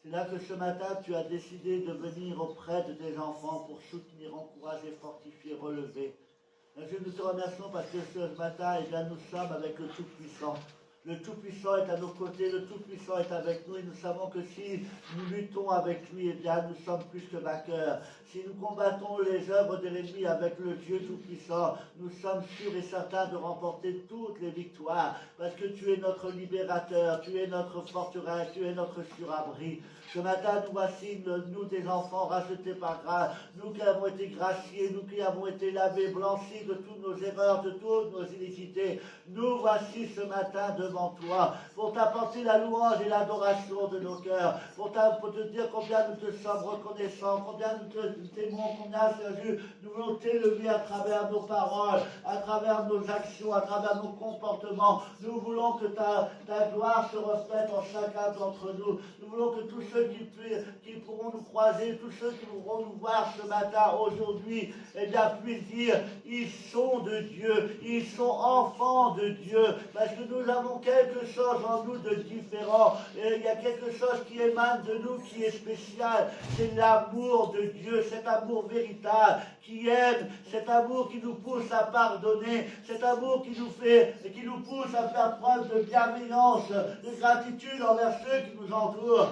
C'est là que ce matin, tu as décidé de venir auprès de tes enfants pour soutenir, encourager, fortifier, relever. Dieu, nous te remercions parce que ce matin, eh bien, nous sommes avec le Tout-Puissant. Le Tout-Puissant est à nos côtés, le Tout-Puissant est avec nous et nous savons que si nous luttons avec lui, eh bien, nous sommes plus que vainqueurs. Si nous combattons les œuvres de l'ennemi avec le Dieu Tout-Puissant, nous sommes sûrs et certains de remporter toutes les victoires parce que tu es notre libérateur, tu es notre forteresse, tu es notre surabri. Ce matin, nous voici, nous des enfants rachetés par grâce, nous qui avons été graciés, nous qui avons été lavés, blanchis de toutes nos erreurs, de toutes nos iniquités. Nous voici ce matin devant toi pour t'apporter la louange et l'adoration de nos cœurs, pour te dire combien nous te sommes reconnaissants, combien nous t'aimons, combien, Jésus, nous voulons t'élever à travers nos paroles, à travers nos actions, à travers nos comportements. Nous voulons que ta gloire se reflète en chacun d'entre nous. Nous voulons que tous ceux qui pourront nous croiser, tous ceux qui pourront nous voir ce matin, aujourd'hui, eh bien, puissent dire, ils sont de Dieu, ils sont enfants de Dieu, parce que nous avons quelque chose en nous de différent. Et il y a quelque chose qui émane de nous qui est spécial. C'est l'amour de Dieu, cet amour véritable, qui aime, cet amour qui nous pousse à pardonner, cet amour qui nous pousse à faire preuve de bienveillance, de gratitude envers ceux qui nous entourent.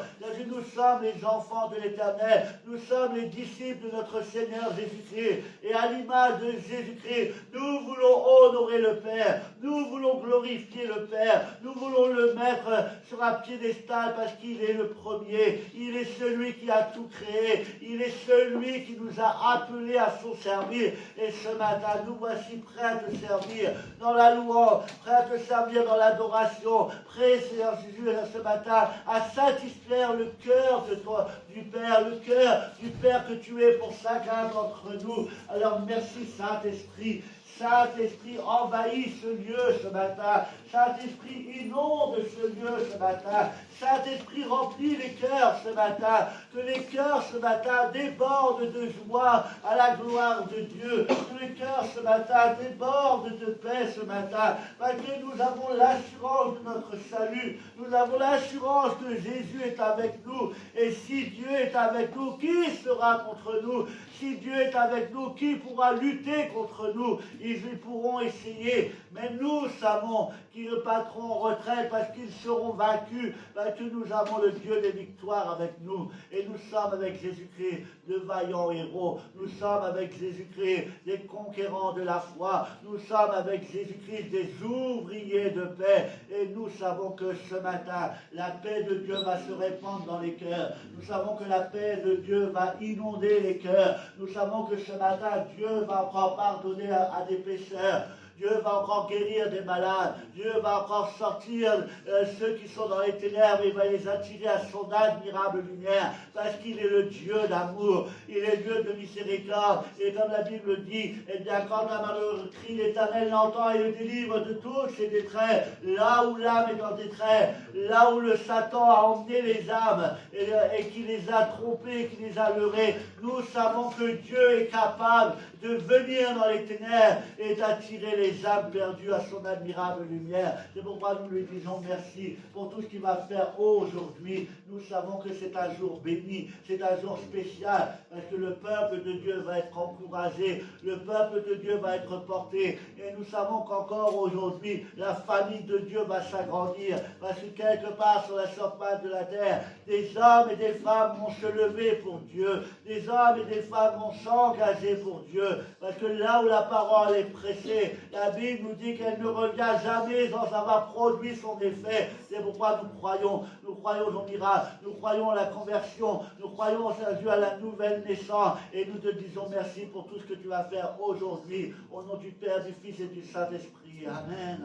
Nous sommes les enfants de l'Éternel, nous sommes les disciples de notre Seigneur Jésus-Christ, et à l'image de Jésus-Christ, nous voulons honorer le Père, nous voulons glorifier le Père, nous voulons le mettre sur un piédestal parce qu'il est le premier, il est celui qui a tout créé, il est celui qui nous a appelés à son service, et ce matin, nous voici prêts à te servir dans la louange, prêts à te servir dans l'adoration, prêts, Seigneur Jésus, ce matin, à satisfaire le cœur du Père, le cœur du Père que tu es pour chacun d'entre nous. Alors merci Saint-Esprit. Saint-Esprit, envahit ce lieu ce matin. Saint-Esprit, inonde ce lieu ce matin. Saint-Esprit, remplit les cœurs ce matin. Que les cœurs ce matin débordent de joie à la gloire de Dieu. Que les cœurs ce matin débordent de paix ce matin. Parce que nous avons l'assurance de notre salut. Nous avons l'assurance que Jésus est avec nous. Et si Dieu est avec nous, qui sera contre nous? Si Dieu est avec nous, qui pourra lutter contre nous? Ils pourront essayer, mais nous savons qu'ils ne passeront en retraite parce qu'ils seront vaincus, parce que nous avons le Dieu des victoires avec nous. Et nous sommes avec Jésus-Christ de vaillants héros. Nous sommes avec Jésus-Christ des conquérants de la foi. Nous sommes avec Jésus-Christ des ouvriers de paix. Et nous savons que ce matin, la paix de Dieu va se répandre dans les cœurs. Nous savons que la paix de Dieu va inonder les cœurs. Nous savons que ce matin, Dieu va encore pardonner à des pécheurs. Dieu va encore guérir des malades. Dieu va encore sortir ceux qui sont dans les ténèbres. Il va les attirer à son admirable lumière. Parce qu'il est le Dieu d'amour. Il est Dieu de miséricorde. Et comme la Bible dit, eh bien, quand un malheureux crie, l'Éternel l'entend et le délivre de tous ses détresse. Là où l'âme est en détresse, là où le Satan a emmené les âmes et qui les a trompés, qui les a leurrés, nous savons que Dieu est capable de venir dans les ténèbres et d'attirer les âmes perdues à son admirable lumière. C'est pourquoi nous lui disons merci pour tout ce qu'il va faire aujourd'hui. Nous savons que c'est un jour béni, c'est un jour spécial, parce que le peuple de Dieu va être encouragé, le peuple de Dieu va être porté, et nous savons qu'encore aujourd'hui, la famille de Dieu va s'agrandir, parce que quelque part sur la surface de la terre, des hommes et des femmes vont se lever pour Dieu, des hommes et des femmes vont s'engager pour Dieu, parce que là où la parole est pressée, la Bible nous dit qu'elle ne revient jamais sans avoir produit son effet. C'est pourquoi nous croyons au miracle, nous croyons à la conversion, nous croyons à la nouvelle naissance, et nous te disons merci pour tout ce que tu vas faire aujourd'hui, au nom du Père, du Fils et du Saint-Esprit. Amen.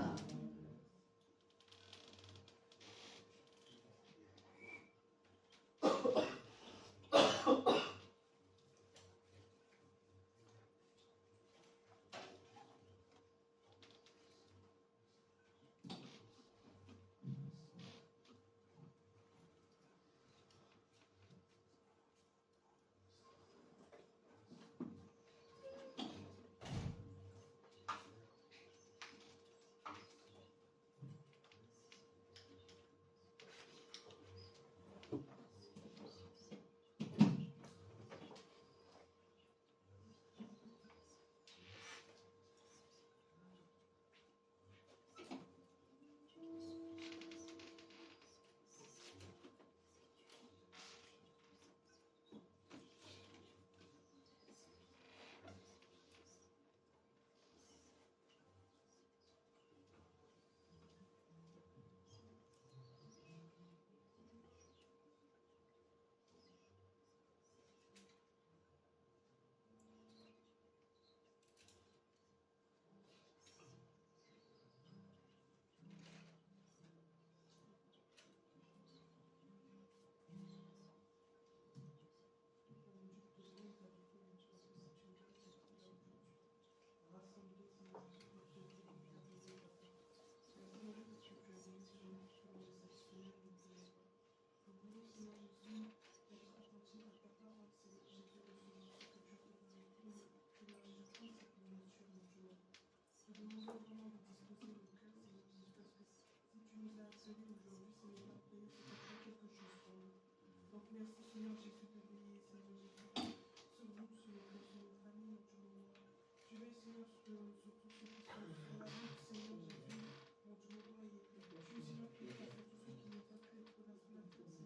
besoin vraiment de disposer nos cœurs, Seigneur Jésus, parce que si tu nous as appelés aujourd'hui, Seigneur, à prier, c'est pour faire quelque chose pour nous. Donc merci, Seigneur Jésus, de veiller, Seigneur Jésus, sur nous, sur nos familles, mon Dieu, mon roi. Tu veilles, Seigneur, sur tous ceux qui sont sur la route, Seigneur Jésus, mon Dieu, mon roi, et tu, Seigneur, qui es face à tous ceux qui n'ont pas pu être là ce matin, Seigneur Jésus.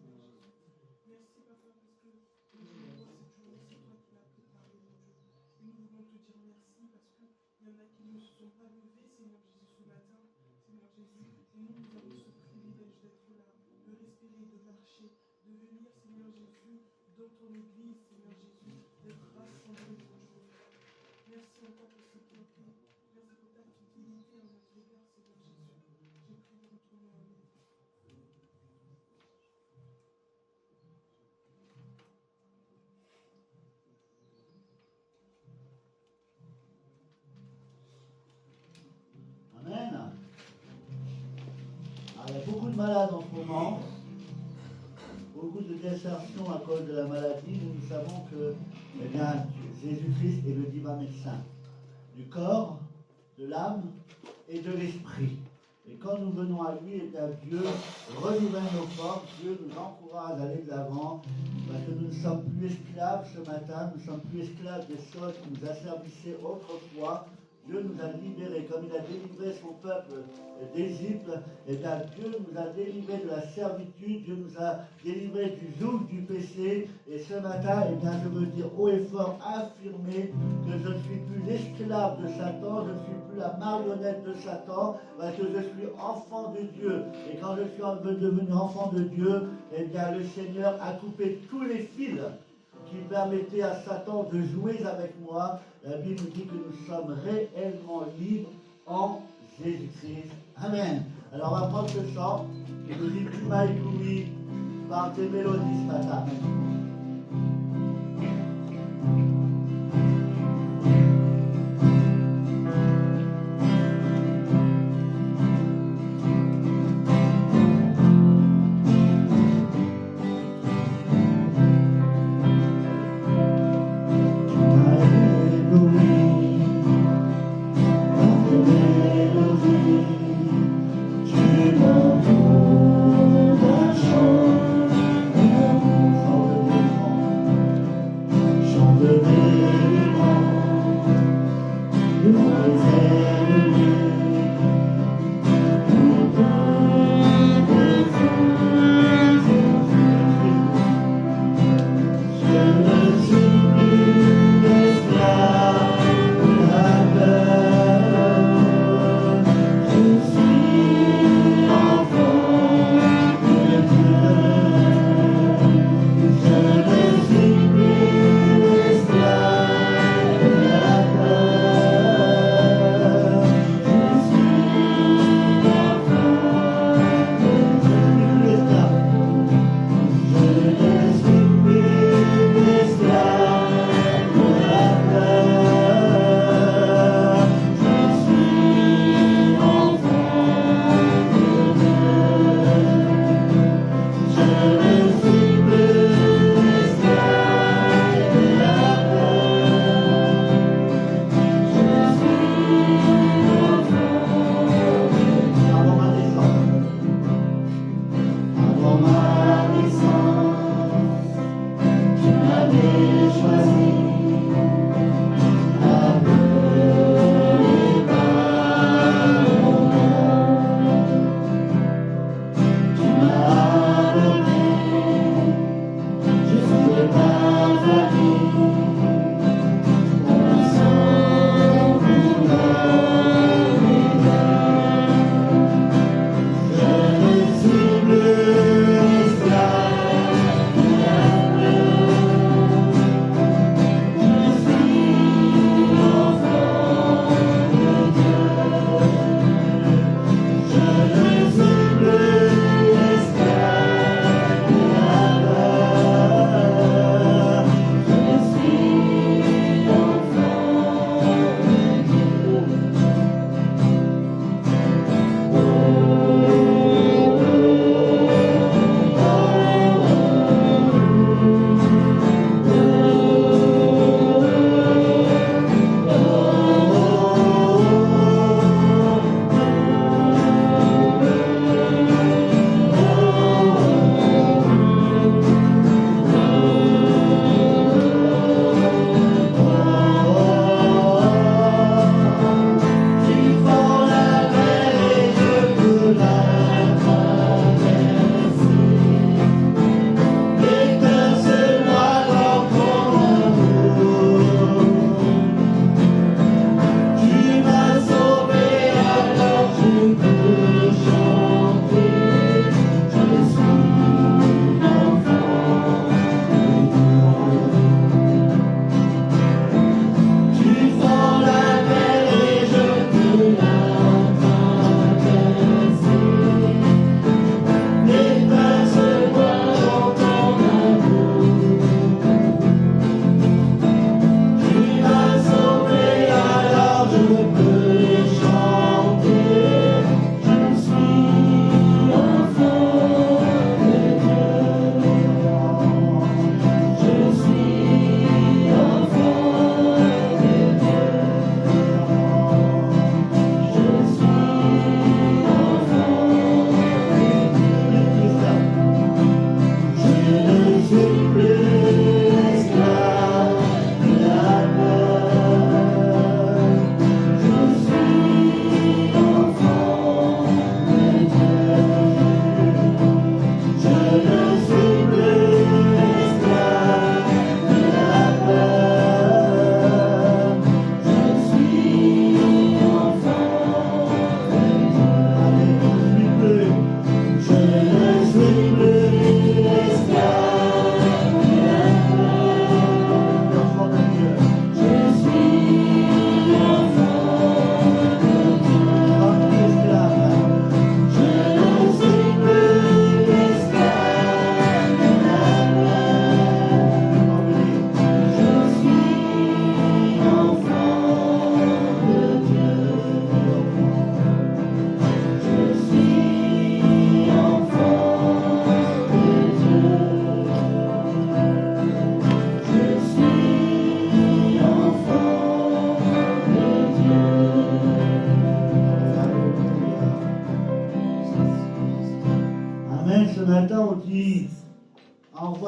Merci, Papa, parce que, mon Dieu, mon roi, cette journée, c'est toi qui l'as préparée, mon Dieu. Et nous voulons te dire merci parce qu'il y en a qui ne se sont pas levés, Seigneur Jésus, ce matin, Seigneur Jésus. Et nous avons ce privilège d'être là, de respirer, de marcher, de venir, Seigneur Jésus, dans ton église, Seigneur Jésus, d'être rassemblés, mon Dieu. Merci encore pour ce qui est fait. Merci pour ta fidélité en notre égard, Seigneur Jésus. J'ai prié dans ton nom. Amen. Amen. Alors, il y a beaucoup de malades en ce moment, beaucoup de désertions à cause de la maladie. Nous savons que Jésus-Christ est le divin médecin du corps, de l'âme et de l'esprit. Et quand nous venons à lui, Dieu renouvelle nos forces, Dieu nous encourage à aller de l'avant, parce que nous ne sommes plus esclaves ce matin, nous ne sommes plus esclaves des choses qui nous asservissaient autrefois. Dieu nous a libérés, comme il a délivré son peuple d'Égypte, et bien Dieu nous a délivrés de la servitude, Dieu nous a délivrés du joug du péché, et ce matin, eh bien, je veux dire haut et fort, affirmer que je ne suis plus l'esclave de Satan, je ne suis plus la marionnette de Satan, parce que je suis enfant de Dieu. Et quand je suis devenu enfant de Dieu, eh bien, le Seigneur a coupé tous les fils qui permettait à Satan de jouer avec moi. La Bible nous dit que nous sommes réellement libres en Jésus-Christ. Amen. Alors on va prendre ce chant qui nous dit tu m'as ébloui par tes mélodies ce matin.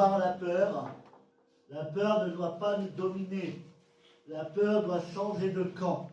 avoir la peur. La peur ne doit pas nous dominer. La peur doit changer de camp.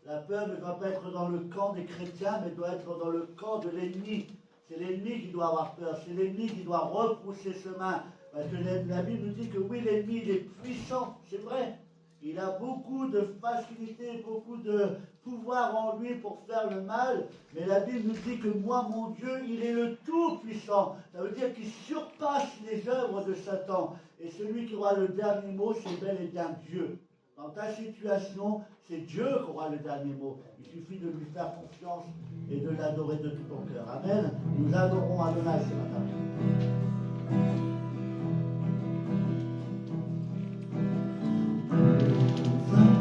La peur ne doit pas être dans le camp des chrétiens, mais doit être dans le camp de l'ennemi. C'est l'ennemi qui doit avoir peur. C'est l'ennemi qui doit repousser chemin. Parce que la Bible nous dit que oui, l'ennemi, il est puissant. C'est vrai. Il a beaucoup de facilité, beaucoup de pouvoir en lui pour faire le mal. Mais la Bible nous dit que moi, mon Dieu, il est le Tout-Puissant. Ça veut dire qu'il surpasse les œuvres de Satan. Et celui qui aura le dernier mot, c'est bel et bien Dieu. Dans ta situation, c'est Dieu qui aura le dernier mot. Il suffit de lui faire confiance et de l'adorer de tout ton cœur. Amen. Nous adorons Adonai ce matin. Nous adorons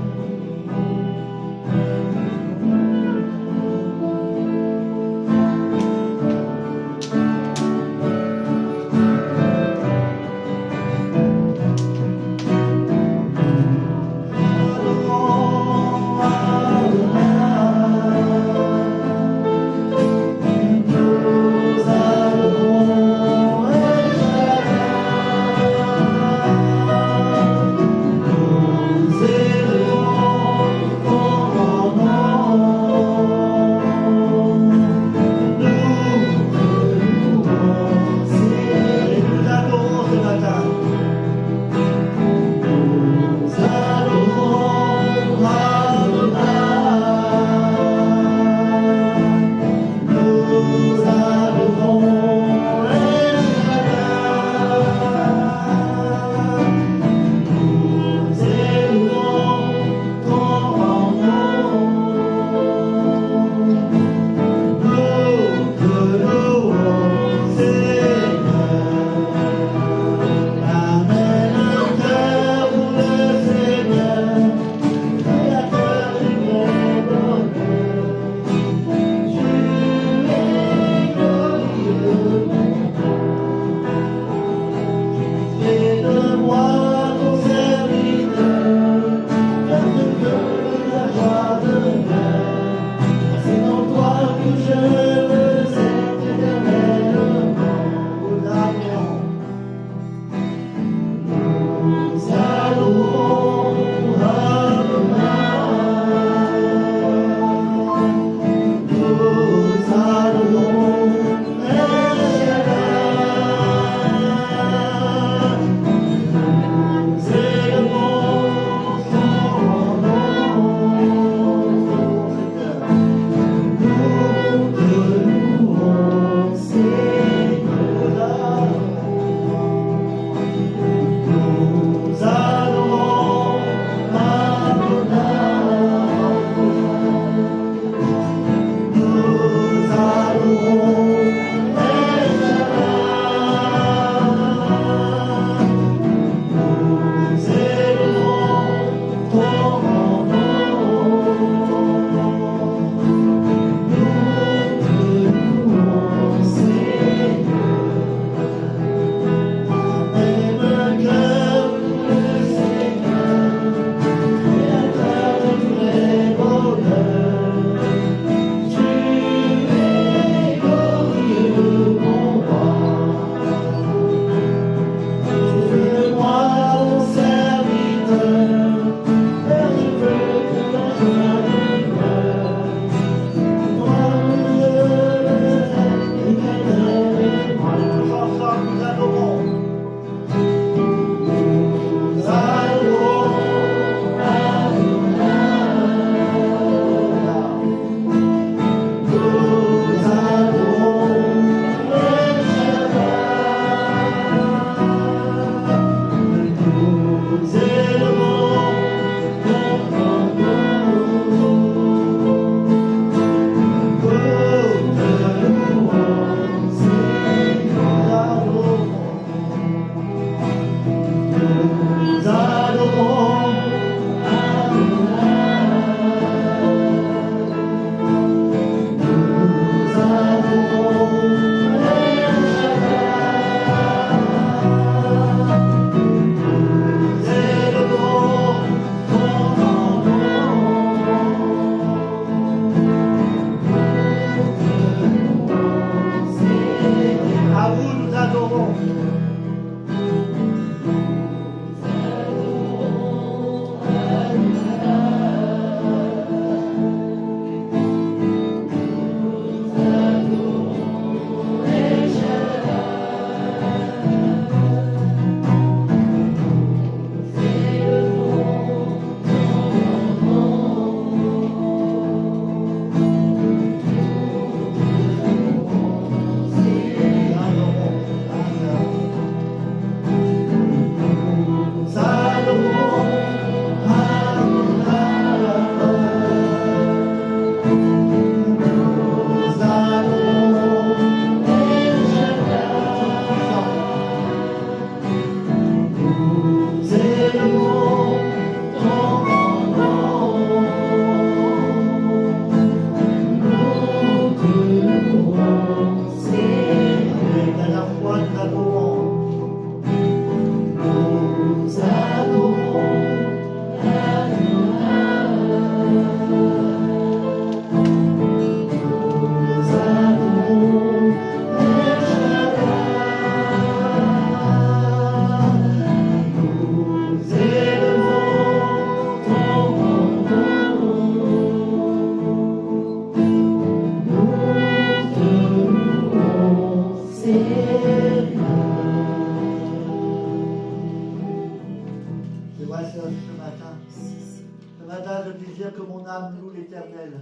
matin, je désire que mon âme loue l'Éternel.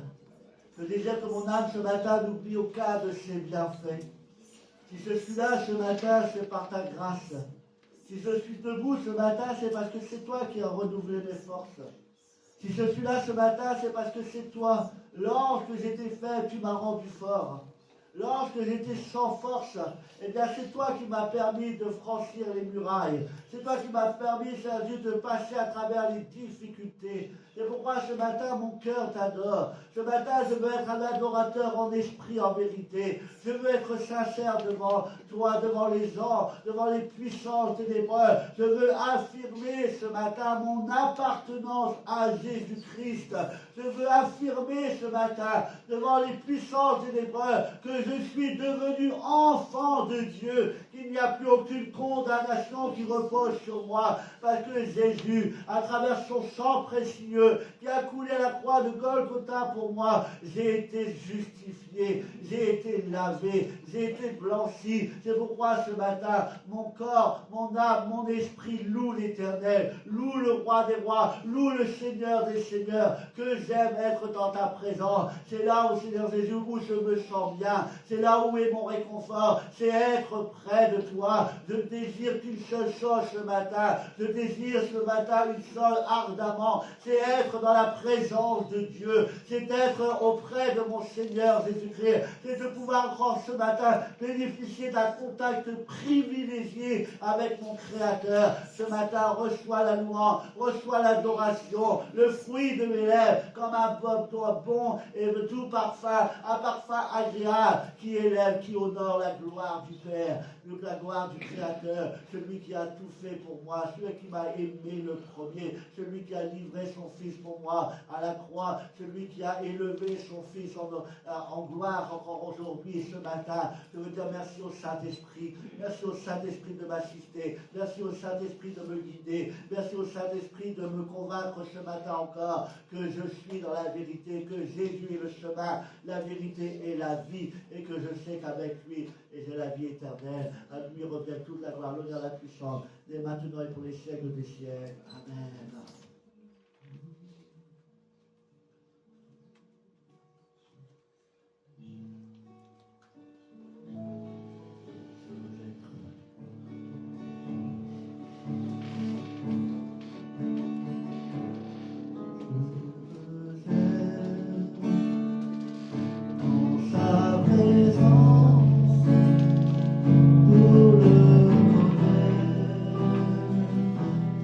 Je désire que mon âme ce matin n'oublie aucun de ses bienfaits. Si je suis là ce matin, c'est par ta grâce. Si je suis debout ce matin, c'est parce que c'est toi qui as renouvelé mes forces. Si je suis là ce matin, c'est parce que c'est toi. Lorsque j'étais faible, tu m'as rendu fort. Lorsque j'étais sans force, eh bien c'est toi qui m'as permis de franchir les murailles. C'est toi qui m'as permis, Seigneur Dieu, de passer à travers les difficultés. C'est pourquoi ce matin, mon cœur t'adore. Ce matin, je veux être un adorateur en esprit, en vérité. Je veux être sincère devant toi, devant les gens, devant les puissances ténébreuses. Je veux affirmer ce matin mon appartenance à Jésus-Christ. Je veux affirmer ce matin, devant les puissances ténébreuses, que je suis devenu enfant de Dieu, qu'il n'y a plus aucune condamnation qui repose sur moi, parce que Jésus, à travers son sang précieux, qui a coulé à la croix de Golgotha pour moi, j'ai été justifié, j'ai été lavé, j'ai été blanchi. C'est pourquoi ce matin, mon corps, mon âme, mon esprit loue l'Éternel, loue le roi des rois, loue le Seigneur des seigneurs, que j'aime être dans ta présence. C'est là où, Seigneur Jésus, où je me sens bien, c'est là où est mon réconfort, c'est être près de toi. Je désire qu'une seule chose ce matin, je désire ce matin une chose ardemment, c'est être dans la présence de Dieu, c'est être auprès de mon Seigneur Jésus-Christ, c'est de pouvoir encore ce matin bénéficier d'un contact privilégié avec mon Créateur. Ce matin, reçois la louange, reçois l'adoration, le fruit de mes lèvres, comme un bon et de tout parfum, un parfum agréable qui élève, qui honore la gloire du Père, la gloire du Créateur, celui qui a tout fait pour moi, celui qui m'a aimé le premier, celui qui a livré son Fils pour moi à la croix, celui qui a élevé son Fils en gloire encore aujourd'hui, ce matin. Je veux dire merci au Saint-Esprit, merci au Saint-Esprit de m'assister, merci au Saint-Esprit de me guider, merci au Saint-Esprit de me convaincre ce matin encore que je suis dans la vérité, que Jésus est le chemin, la vérité et la vie, et que je sais qu'avec lui, et j'ai la vie éternelle. À lui revient toute la gloire, l'honneur, la puissance, dès maintenant et pour les siècles des siècles. Amen.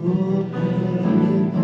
Pour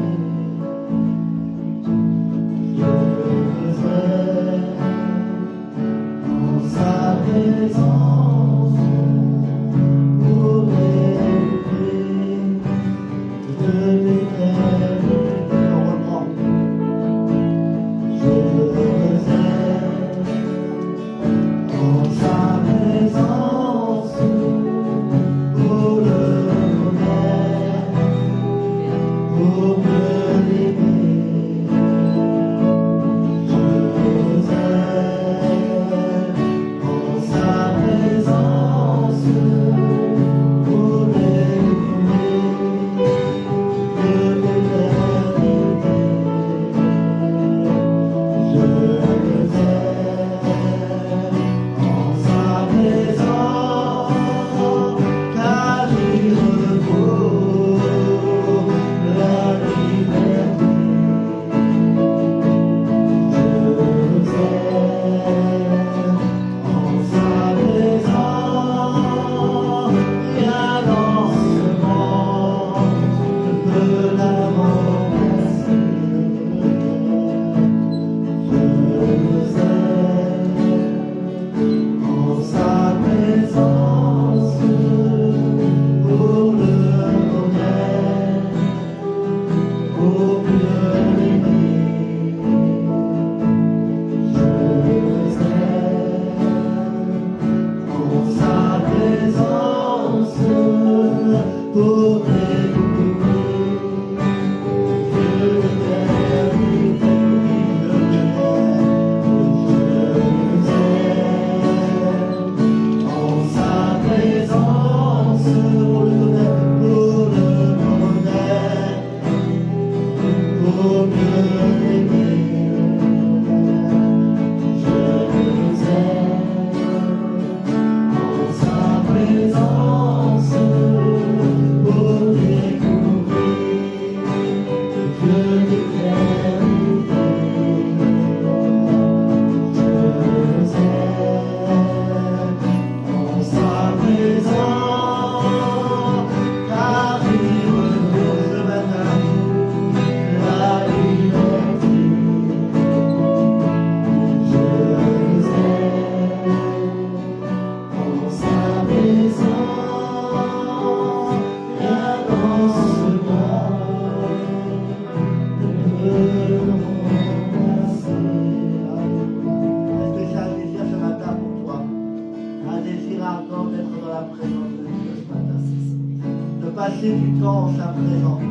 passer du temps en sa présence,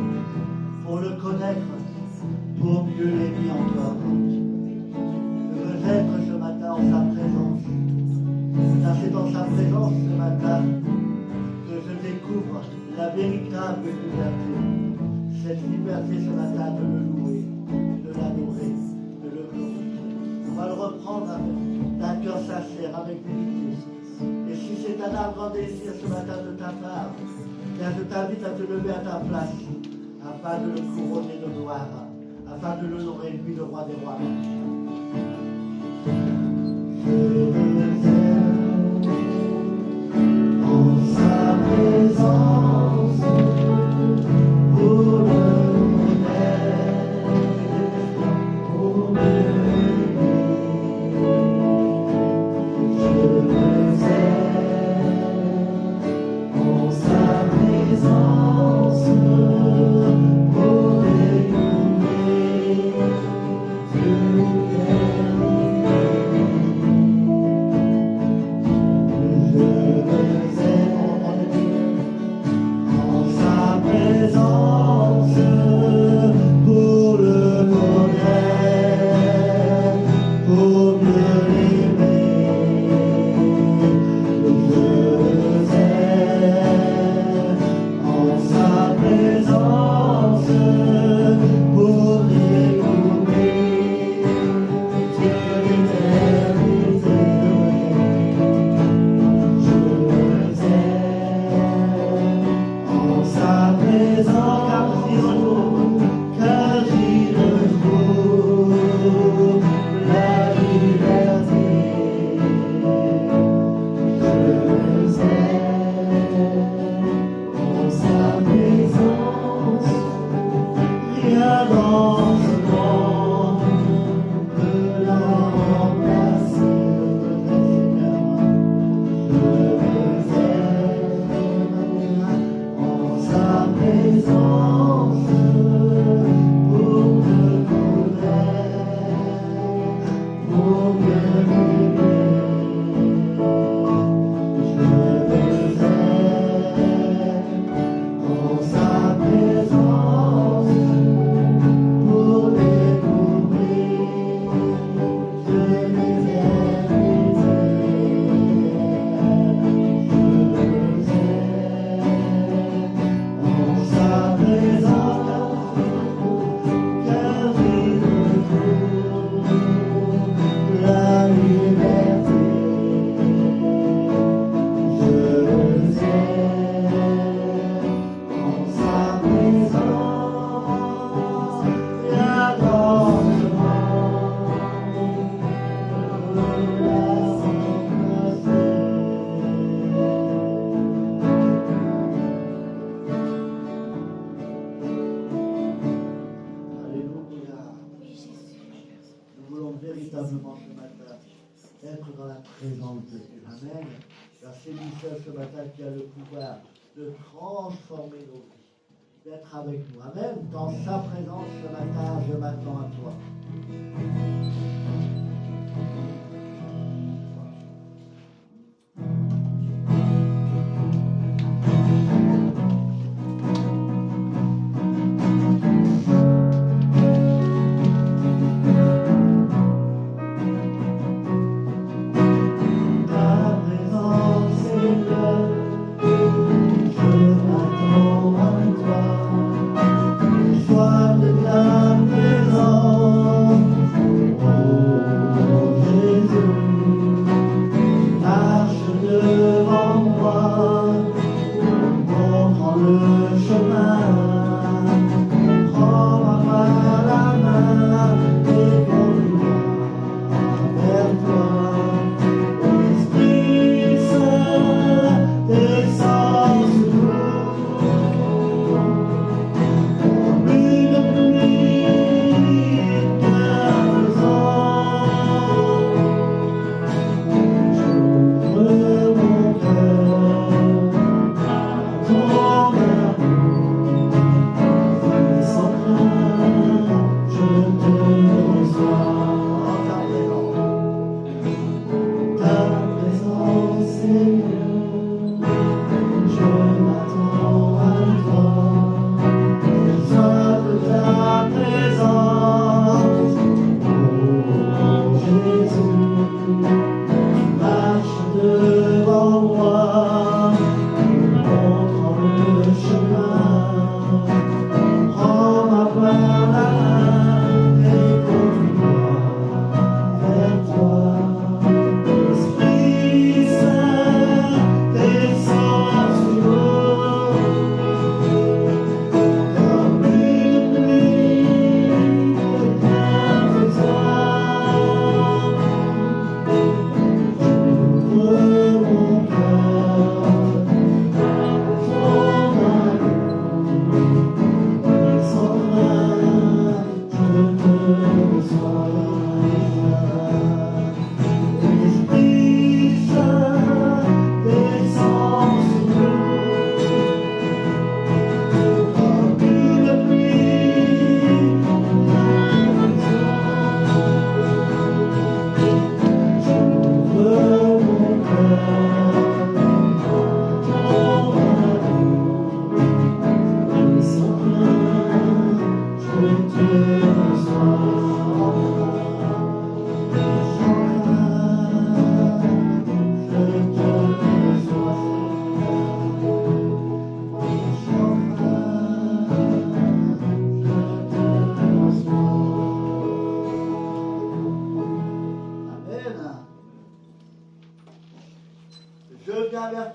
pour le connaître, pour mieux l'aimer encore. Je veux être ce matin en sa présence, car c'est dans sa présence ce matin que je découvre la véritable liberté. Cette liberté ce matin de le louer, de l'adorer, de le glorifier. On va le reprendre d'un cœur sincère, avec vérité. Et si c'est un ardent désir ce matin de ta part, bien je t'invite à te lever à ta place, afin de le couronner de gloire, afin de l'honorer, lui le roi des rois. Je veux être en sa présence pour le connaître, pour le aimer. Je veux être en sa présence pour l'écouter. véritablement ce matin être dans la présence de Dieu. Amen. Car c'est lui seul ce matin qui a le pouvoir de transformer nos vies, d'être avec nous. Amen. Dans sa présence ce matin, je m'attends à toi. Oh,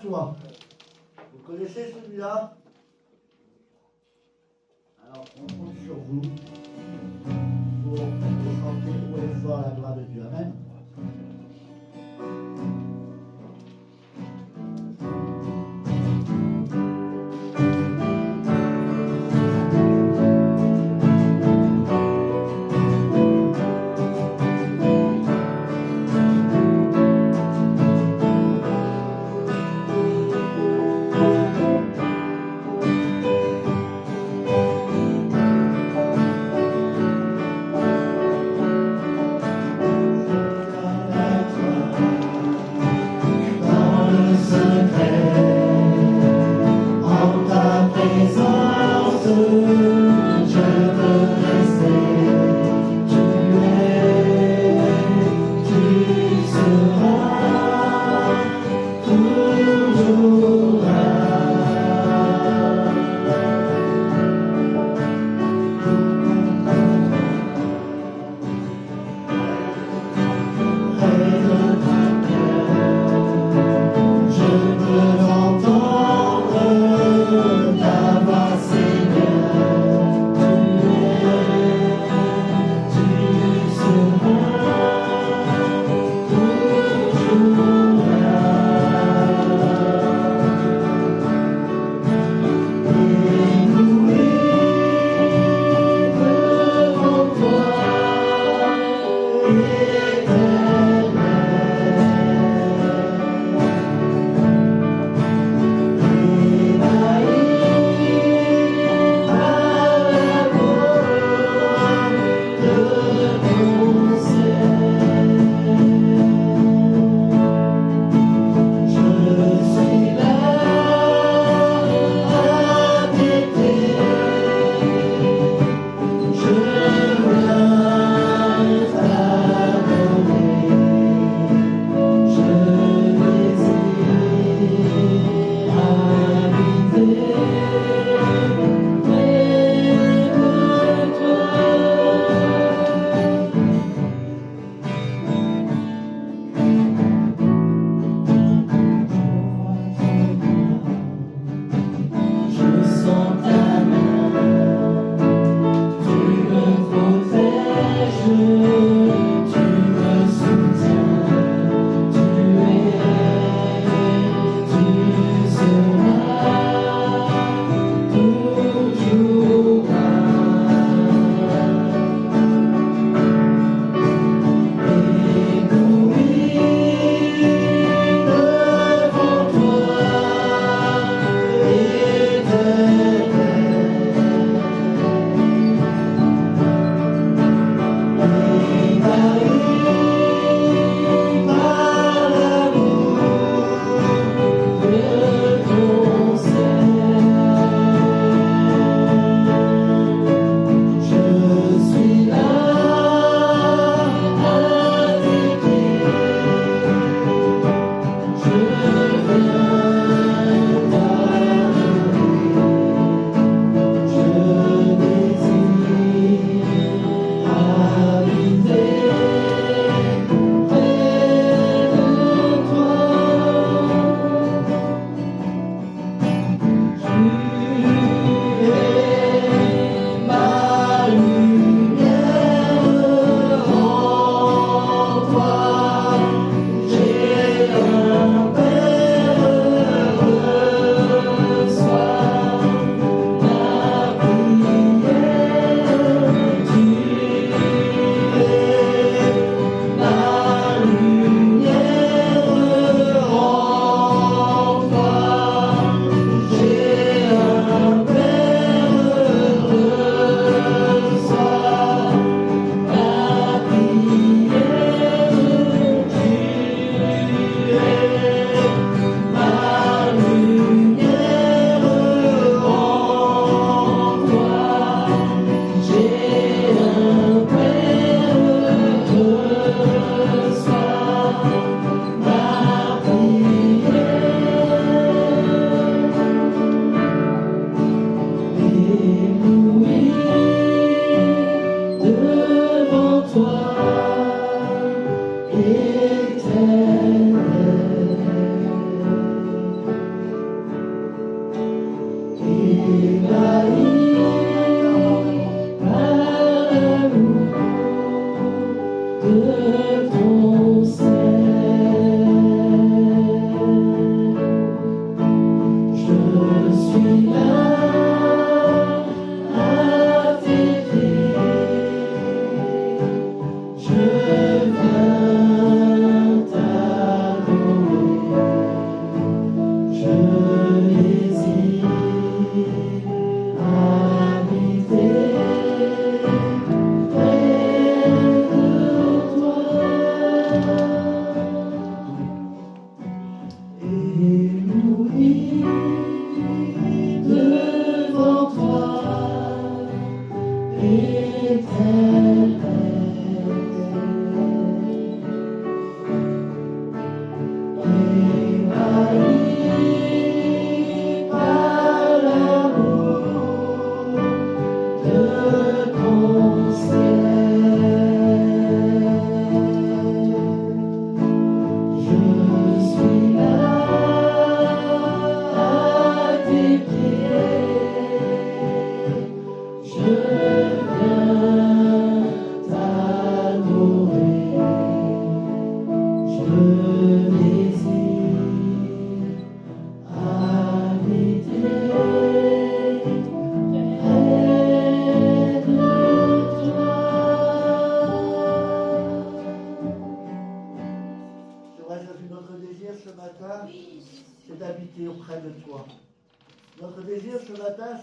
toi. Vous connaissez celui-là? Alors, on compte sur vous pour chanter haut et fort la gloire de Dieu. Amen.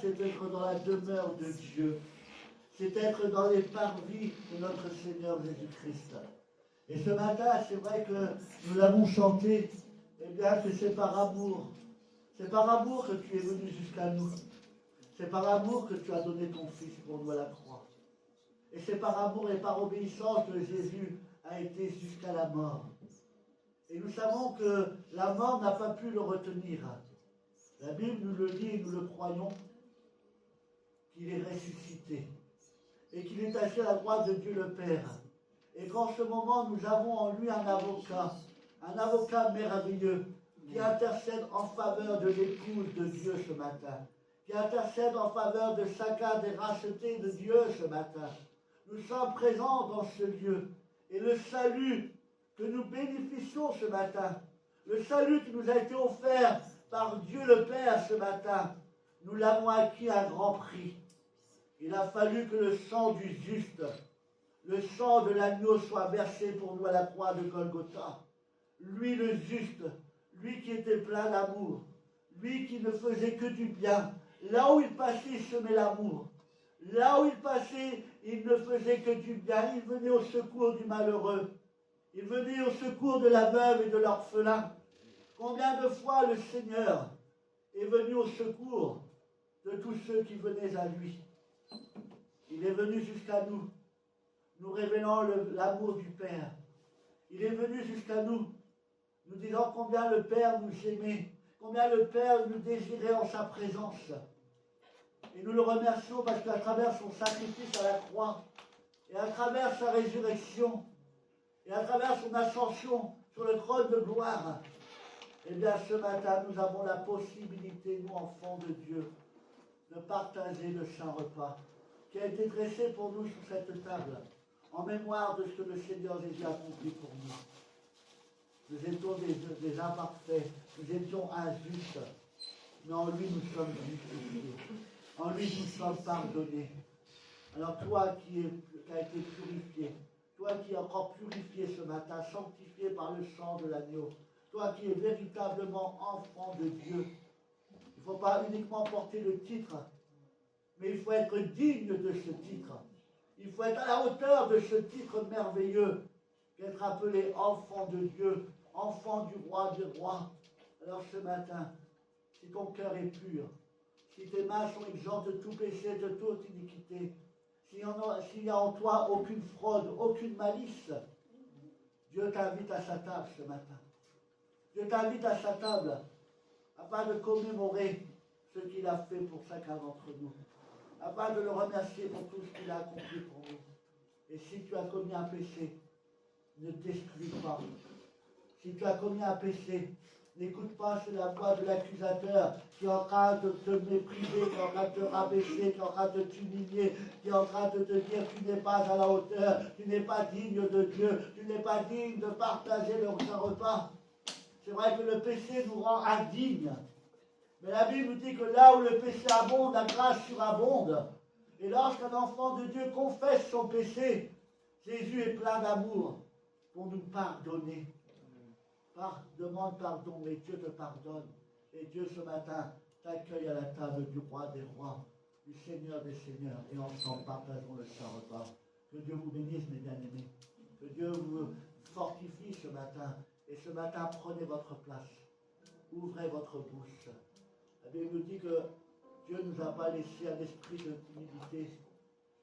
C'est d'être dans la demeure de Dieu. C'est être dans les parvis de notre Seigneur Jésus-Christ. Et ce matin, c'est vrai que nous l'avons chanté, eh bien que c'est par amour. C'est par amour que tu es venu jusqu'à nous. C'est par amour que tu as donné ton Fils pour nous à la croix. Et c'est par amour et par obéissance que Jésus a été jusqu'à la mort. Et nous savons que la mort n'a pas pu le retenir. La Bible nous le dit et nous le croyons, qu'il est ressuscité et qu'il est assis à la droite de Dieu le Père. Et qu'en ce moment, nous avons en lui un avocat merveilleux, qui intercède en faveur de l'épouse de Dieu ce matin, qui intercède en faveur de chacun des rachetés de Dieu ce matin. Nous sommes présents dans ce lieu, et le salut que nous bénéficions ce matin, le salut qui nous a été offert par Dieu le Père ce matin, nous l'avons acquis à grand prix. Il a fallu que le sang du juste, le sang de l'agneau soit versé pour nous à la croix de Golgotha. Lui le juste, lui qui était plein d'amour, lui qui ne faisait que du bien. Là où il passait, il semait l'amour. Là où il passait, il ne faisait que du bien. Il venait au secours du malheureux. Il venait au secours de la veuve et de l'orphelin. Combien de fois le Seigneur est venu au secours de tous ceux qui venaient à lui. Il est venu jusqu'à nous, nous révélant l'amour du Père. Il est venu jusqu'à nous, nous disant combien le Père nous aimait, combien le Père nous désirait en sa présence. Et nous le remercions parce qu'à travers son sacrifice à la croix, et à travers sa résurrection, et à travers son ascension sur le trône de gloire, eh bien ce matin, nous avons la possibilité, nous enfants de Dieu, de partager le saint repas qui a été dressé pour nous sur cette table, en mémoire de ce que le Seigneur Jésus a accompli pour nous. Nous étions des imparfaits, nous étions injustes, mais en lui nous sommes justifiés. En lui nous sommes pardonnés. Alors toi qui as été purifié, toi qui es encore purifié ce matin, sanctifié par le sang de l'agneau, toi qui es véritablement enfant de Dieu, il ne faut pas uniquement porter le titre, mais il faut être digne de ce titre. Il faut être à la hauteur de ce titre merveilleux, qu'être appelé enfant de Dieu, enfant du roi des rois. Alors ce matin, si ton cœur est pur, si tes mains sont exemptes de tout péché, de toute iniquité, s'il y a en toi aucune fraude, aucune malice, Dieu t'invite à sa table ce matin. Dieu t'invite à sa table afin de commémorer ce qu'il a fait pour chacun d'entre nous, afin de le remercier pour tout ce qu'il a accompli pour nous. Et si tu as commis un péché, ne t'exclus pas. Si tu as commis un péché, n'écoute pas la voix de l'accusateur qui est en train de te mépriser, qui est en train de te rabaisser, qui est en train de t'humilier, qui est en train de te dire tu n'es pas à la hauteur, tu n'es pas digne de Dieu, tu n'es pas digne de partager le repas. C'est vrai que le péché nous rend indignes. Mais la Bible nous dit que là où le péché abonde, la grâce surabonde. Et lorsqu'un enfant de Dieu confesse son péché, Jésus est plein d'amour pour nous pardonner. Demande pardon, mais Dieu te pardonne. Et Dieu ce matin t'accueille à la table du roi des rois, du Seigneur des seigneurs. Et ensemble partageons le saint repas. Que Dieu vous bénisse, mes bien-aimés. Que Dieu vous fortifie ce matin. Et ce matin, prenez votre place. Ouvrez votre bouche. La Bible nous dit que Dieu ne nous a pas laissé un esprit de timidité,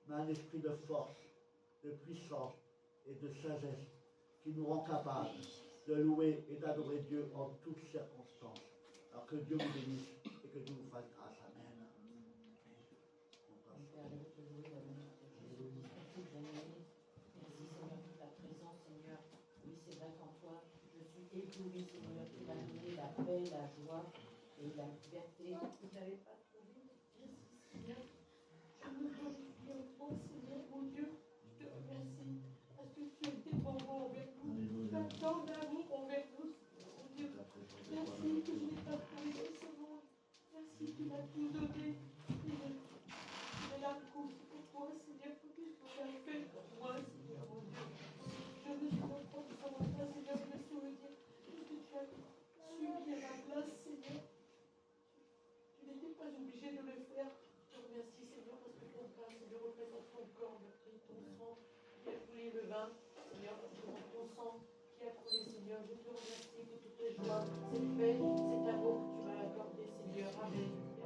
mais un esprit de force, de puissance et de sagesse qui nous rend capables de louer et d'adorer Dieu en toutes circonstances. Alors que Dieu vous bénisse et que Dieu vous fasse grâce. Amen. Ébloui, Seigneur, qui m'a donné la paix, la joie et la liberté. Vous n'avez pas trouvé? Merci, Seigneur. Je me glorifie en toi, Seigneur, mon Dieu. Je te remercie parce que tu es dépendant envers nous. Tu as tant d'amour envers nous, Seigneur, mon Dieu. Merci que je n'ai pas trouvé dans ce monde. Merci, tu m'as tout donné. Et la course pour toi, Seigneur, pour que je sois fait pour moi, Seigneur, mon Dieu. Je veux te reprendre sur moi, Seigneur, je me souviens. Tu as subi à ma place, Seigneur. Tu n'étais pas obligé de le faire. Je te remercie, Seigneur, parce que ton pain, Seigneur, représente ton corps, et ton sang qui a coulé le vin, Seigneur, représente ton sang qui a coulé, Seigneur. Je te remercie pour toutes les joies, cette paix, cet amour que tu m'as accordé, Seigneur. Amen. Merci.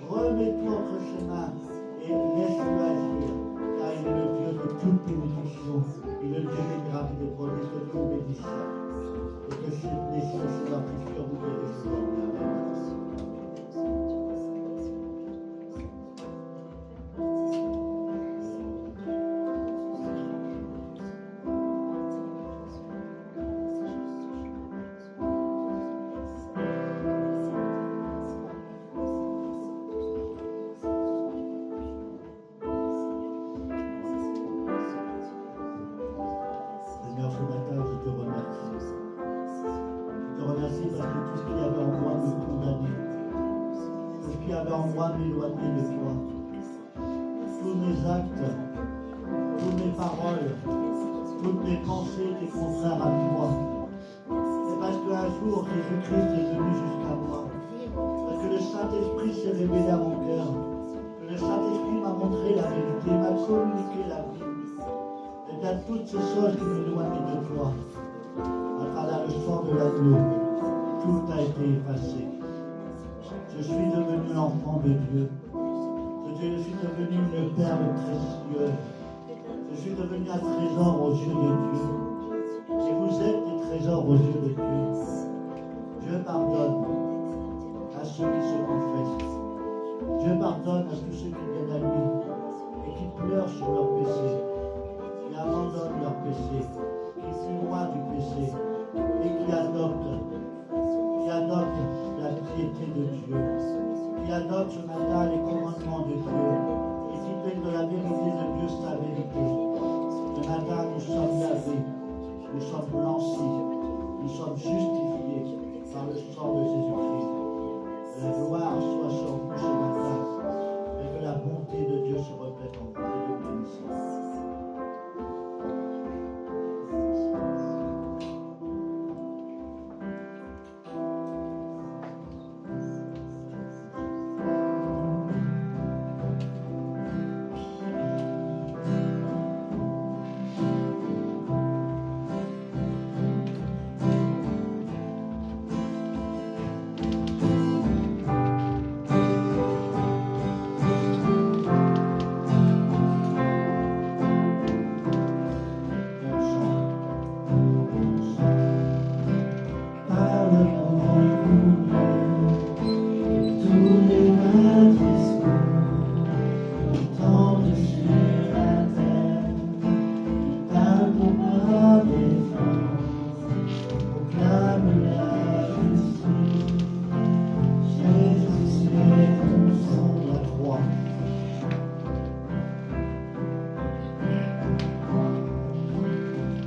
Remets-toi entre ses mains et laisse-le agir, car il est le Dieu de toute bénédiction, il est le Dieu des miracles et des prodiges, que Dieu vous bénisse, et que cette nation, c'est la future, vous guérisse aujourd'hui. Amen. M'éloigner de toi. Tous mes actes, toutes mes paroles, toutes mes pensées étaient contraires à toi. C'est parce qu'un jour Jésus-Christ est venu jusqu'à moi. Parce que le Saint-Esprit s'est révélé à mon cœur. Que le Saint-Esprit m'a montré la vérité, m'a communiqué la vie. Et bien toutes ces choses qui m'éloignaient de toi, à travers le sang de l'agneau, tout a été effacé. Je suis devenu l'enfant de Dieu. Je suis devenu une perle précieuse. Je suis devenu un trésor aux yeux de Dieu. Et vous êtes des trésors aux yeux de Dieu. Dieu pardonne à ceux qui se confessent. Dieu pardonne à tous ceux qui viennent à lui et qui pleurent sur leurs péchés, qui abandonnent leurs péchés, qui sont loin du péché et qui adoptent la piété de Dieu, qui adoptent ce matin les commandements de Dieu et qui fait de la vérité de Dieu sa vérité. Ce matin, nous sommes lavés, nous sommes blanchis, nous sommes justifiés par le sang de Jésus-Christ. Que la gloire soit sur vous ce matin et que la bonté de Dieu se reflète en vous. Que Dieu bénisse.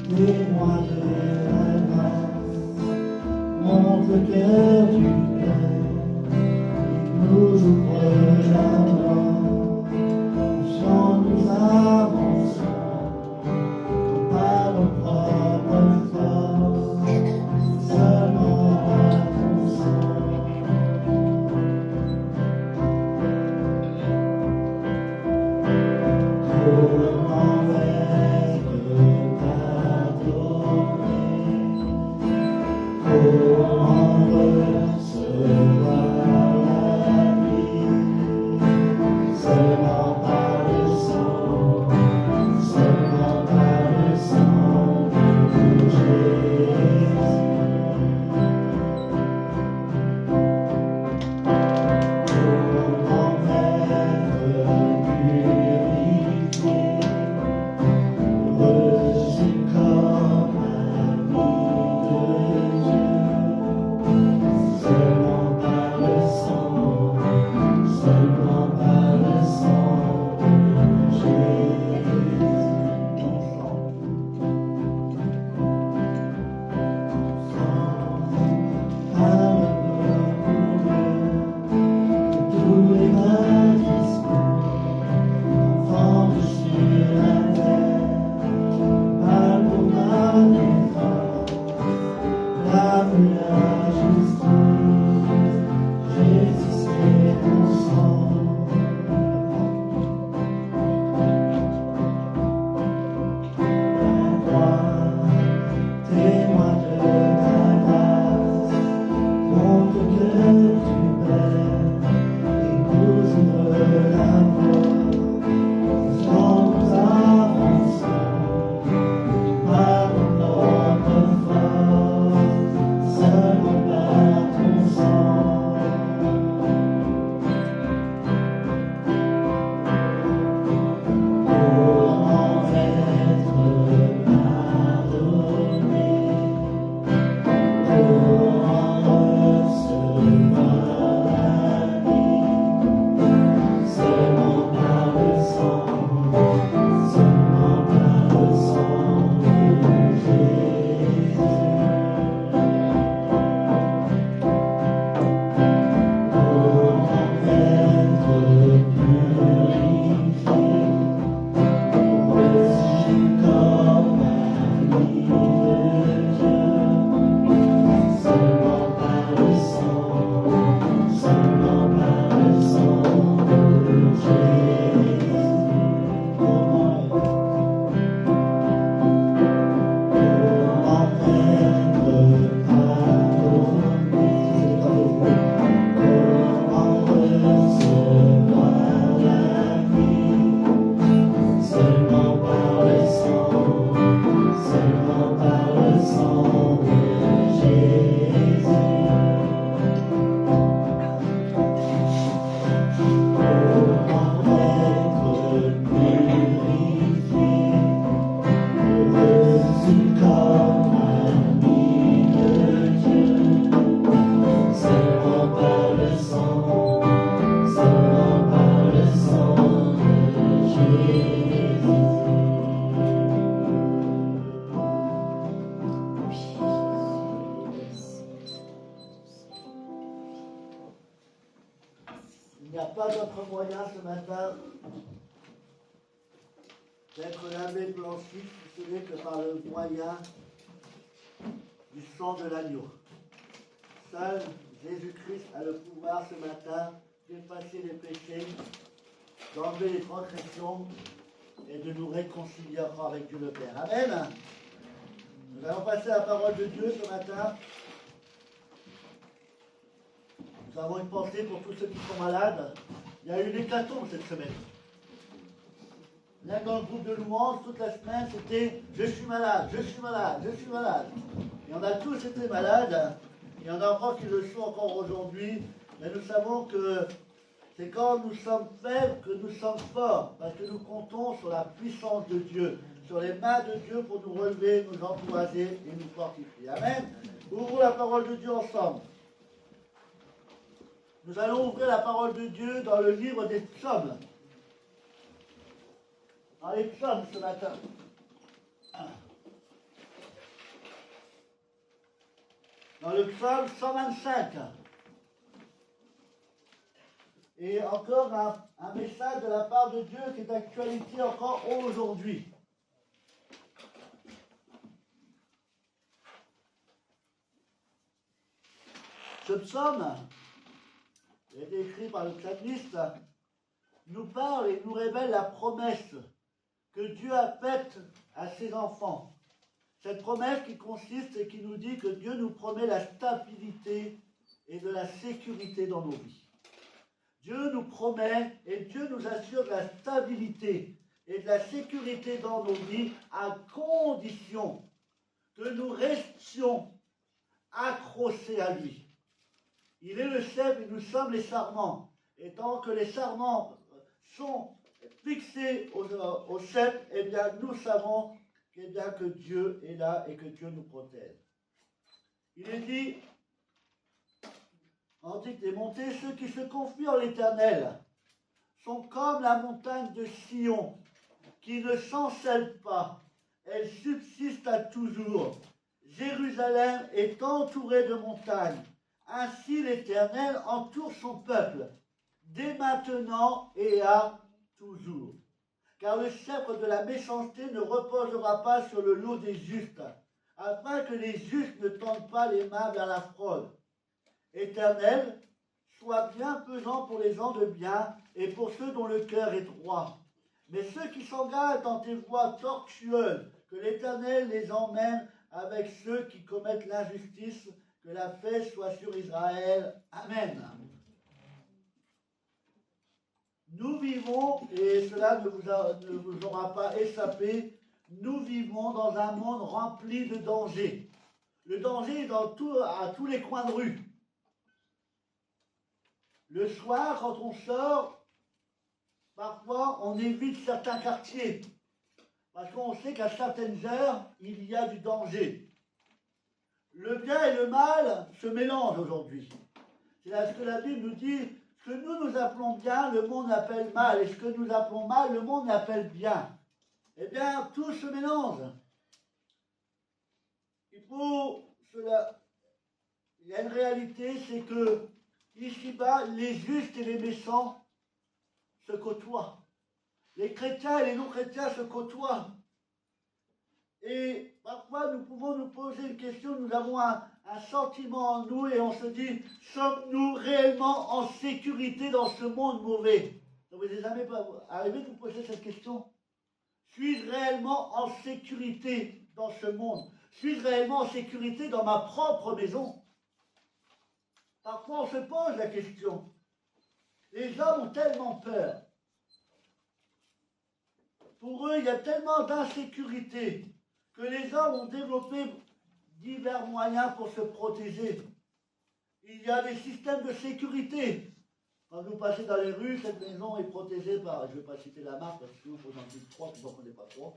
témoin de la grâce, montre le cœur du Père, il nous ouvre la voie, sans nous avançons, par nos propres forces, seulement par ton sang. Comment être pardonné? Comment recevoir la vie? Seulement par le sang, seulement par le sang de Jésus. Comment être purifié, reçu comme ami de Dieu, seulement par le sang, seulement par le sang de Jésus. Tous les discours, enfants sur la terre, parle pour ma défense, lave la justice, Jésus c'est ton sang. La croix, témoin de ta grâce, montre que tu perds et nous ouvre la voie, sans nous avançons, par nos propres forces, seulement par ton sang. Comment être pardonné? Comment recevoir la vie? Seulement par le sang, seulement par le sang de Jésus. Comment être purifié, reçu comme ami de Dieu, seulement par le sang, seulement par le sang de Jésus. Comment être pardonné? Comment recevoir la vie? Seulement par le sang, seulement par le sang de Jésus. Comment être purifié, reçu comme ami de Dieu, seulement par le sang, seulement par le sang de Jésus. Il n'y a pas d'autre moyen ce matin d'être lavé, blanchi, puisé que par le moyen du sang de l'agneau. Seul Jésus-Christ a le pouvoir ce matin d'effacer les péchés, d'enlever les transgressions et de nous réconcilier encore avec Dieu le Père. Amen. Nous allons passer à la parole de Dieu ce matin. Nous avons une pensée pour tous ceux qui sont malades. Il y a eu une hécatombe cette semaine. Là, dans le groupe de louanges, toute la semaine, c'était « Je suis malade, je suis malade, je suis malade ». Et on a tous été malades. Il y en a encore qui le sont encore aujourd'hui. Mais nous savons que c'est quand nous sommes faibles que nous sommes forts. Parce que nous comptons sur la puissance de Dieu, sur les mains de Dieu pour nous relever, nous encourager et nous fortifier. Amen. Ouvrons la parole de Dieu ensemble. Nous allons ouvrir la parole de Dieu dans le livre des psaumes. Dans les psaumes ce matin. dans le psaume 125. Et encore un message de la part de Dieu qui est d'actualité encore aujourd'hui. Ce psaume, qui a été écrit par le psalmiste, nous parle et nous révèle la promesse que Dieu a faite à ses enfants. Cette promesse qui consiste et qui nous dit que Dieu nous promet la stabilité et de la sécurité dans nos vies. Dieu nous promet et Dieu nous assure de la stabilité et de la sécurité dans nos vies à condition que nous restions accrochés à lui. Il est le chef et nous sommes les sarments. Et tant que les sarments sont fixés au chef, eh bien nous savons que Dieu est là et que Dieu nous protège. Il est dit, en dit des montées, ceux qui se confient en l'Éternel sont comme la montagne de Sion, qui ne chancelle pas, elle subsiste à toujours. Jérusalem est entourée de montagnes. Ainsi l'Éternel entoure son peuple, dès maintenant et à toujours. Car le sceptre de la méchanceté ne reposera pas sur le lot des justes, afin que les justes ne tendent pas les mains vers la fraude. Éternel, sois bien pesant pour les gens de bien et pour ceux dont le cœur est droit. Mais ceux qui s'engagent dans tes voies tortueuses, que l'Éternel les emmène avec ceux qui commettent l'injustice, que la paix soit sur Israël. Amen. Nous vivons, et cela ne vous aura pas échappé, nous vivons dans un monde rempli de dangers. Le danger est à tous les coins de rue. Le soir, quand on sort, parfois on évite certains quartiers, parce qu'on sait qu'à certaines heures, il y a du danger. Le bien et le mal se mélangent aujourd'hui. C'est là ce que la Bible nous dit. Ce que nous appelons bien, le monde appelle mal. Et ce que nous appelons mal, le monde appelle bien. Eh bien, tout se mélange. Il y a une réalité, c'est que ici-bas, les justes et les méchants se côtoient. Les chrétiens et les non-chrétiens se côtoient. Et parfois, nous pouvons nous poser une question, nous avons un sentiment en nous et on se dit, sommes-nous réellement en sécurité dans ce monde mauvais? Ça vous est jamais arrivé de vous poser cette question? Suis-je réellement en sécurité dans ce monde? Suis-je réellement en sécurité dans ma propre maison? Parfois, on se pose la question. Les hommes ont tellement peur. Pour eux, il y a tellement d'insécurité que les hommes ont développé divers moyens pour se protéger. Il y a des systèmes de sécurité. Quand vous passez dans les rues, cette maison est protégée par, je ne vais pas citer la marque parce que sinon il faut en dire trois, vous n'en connaissez pas trop.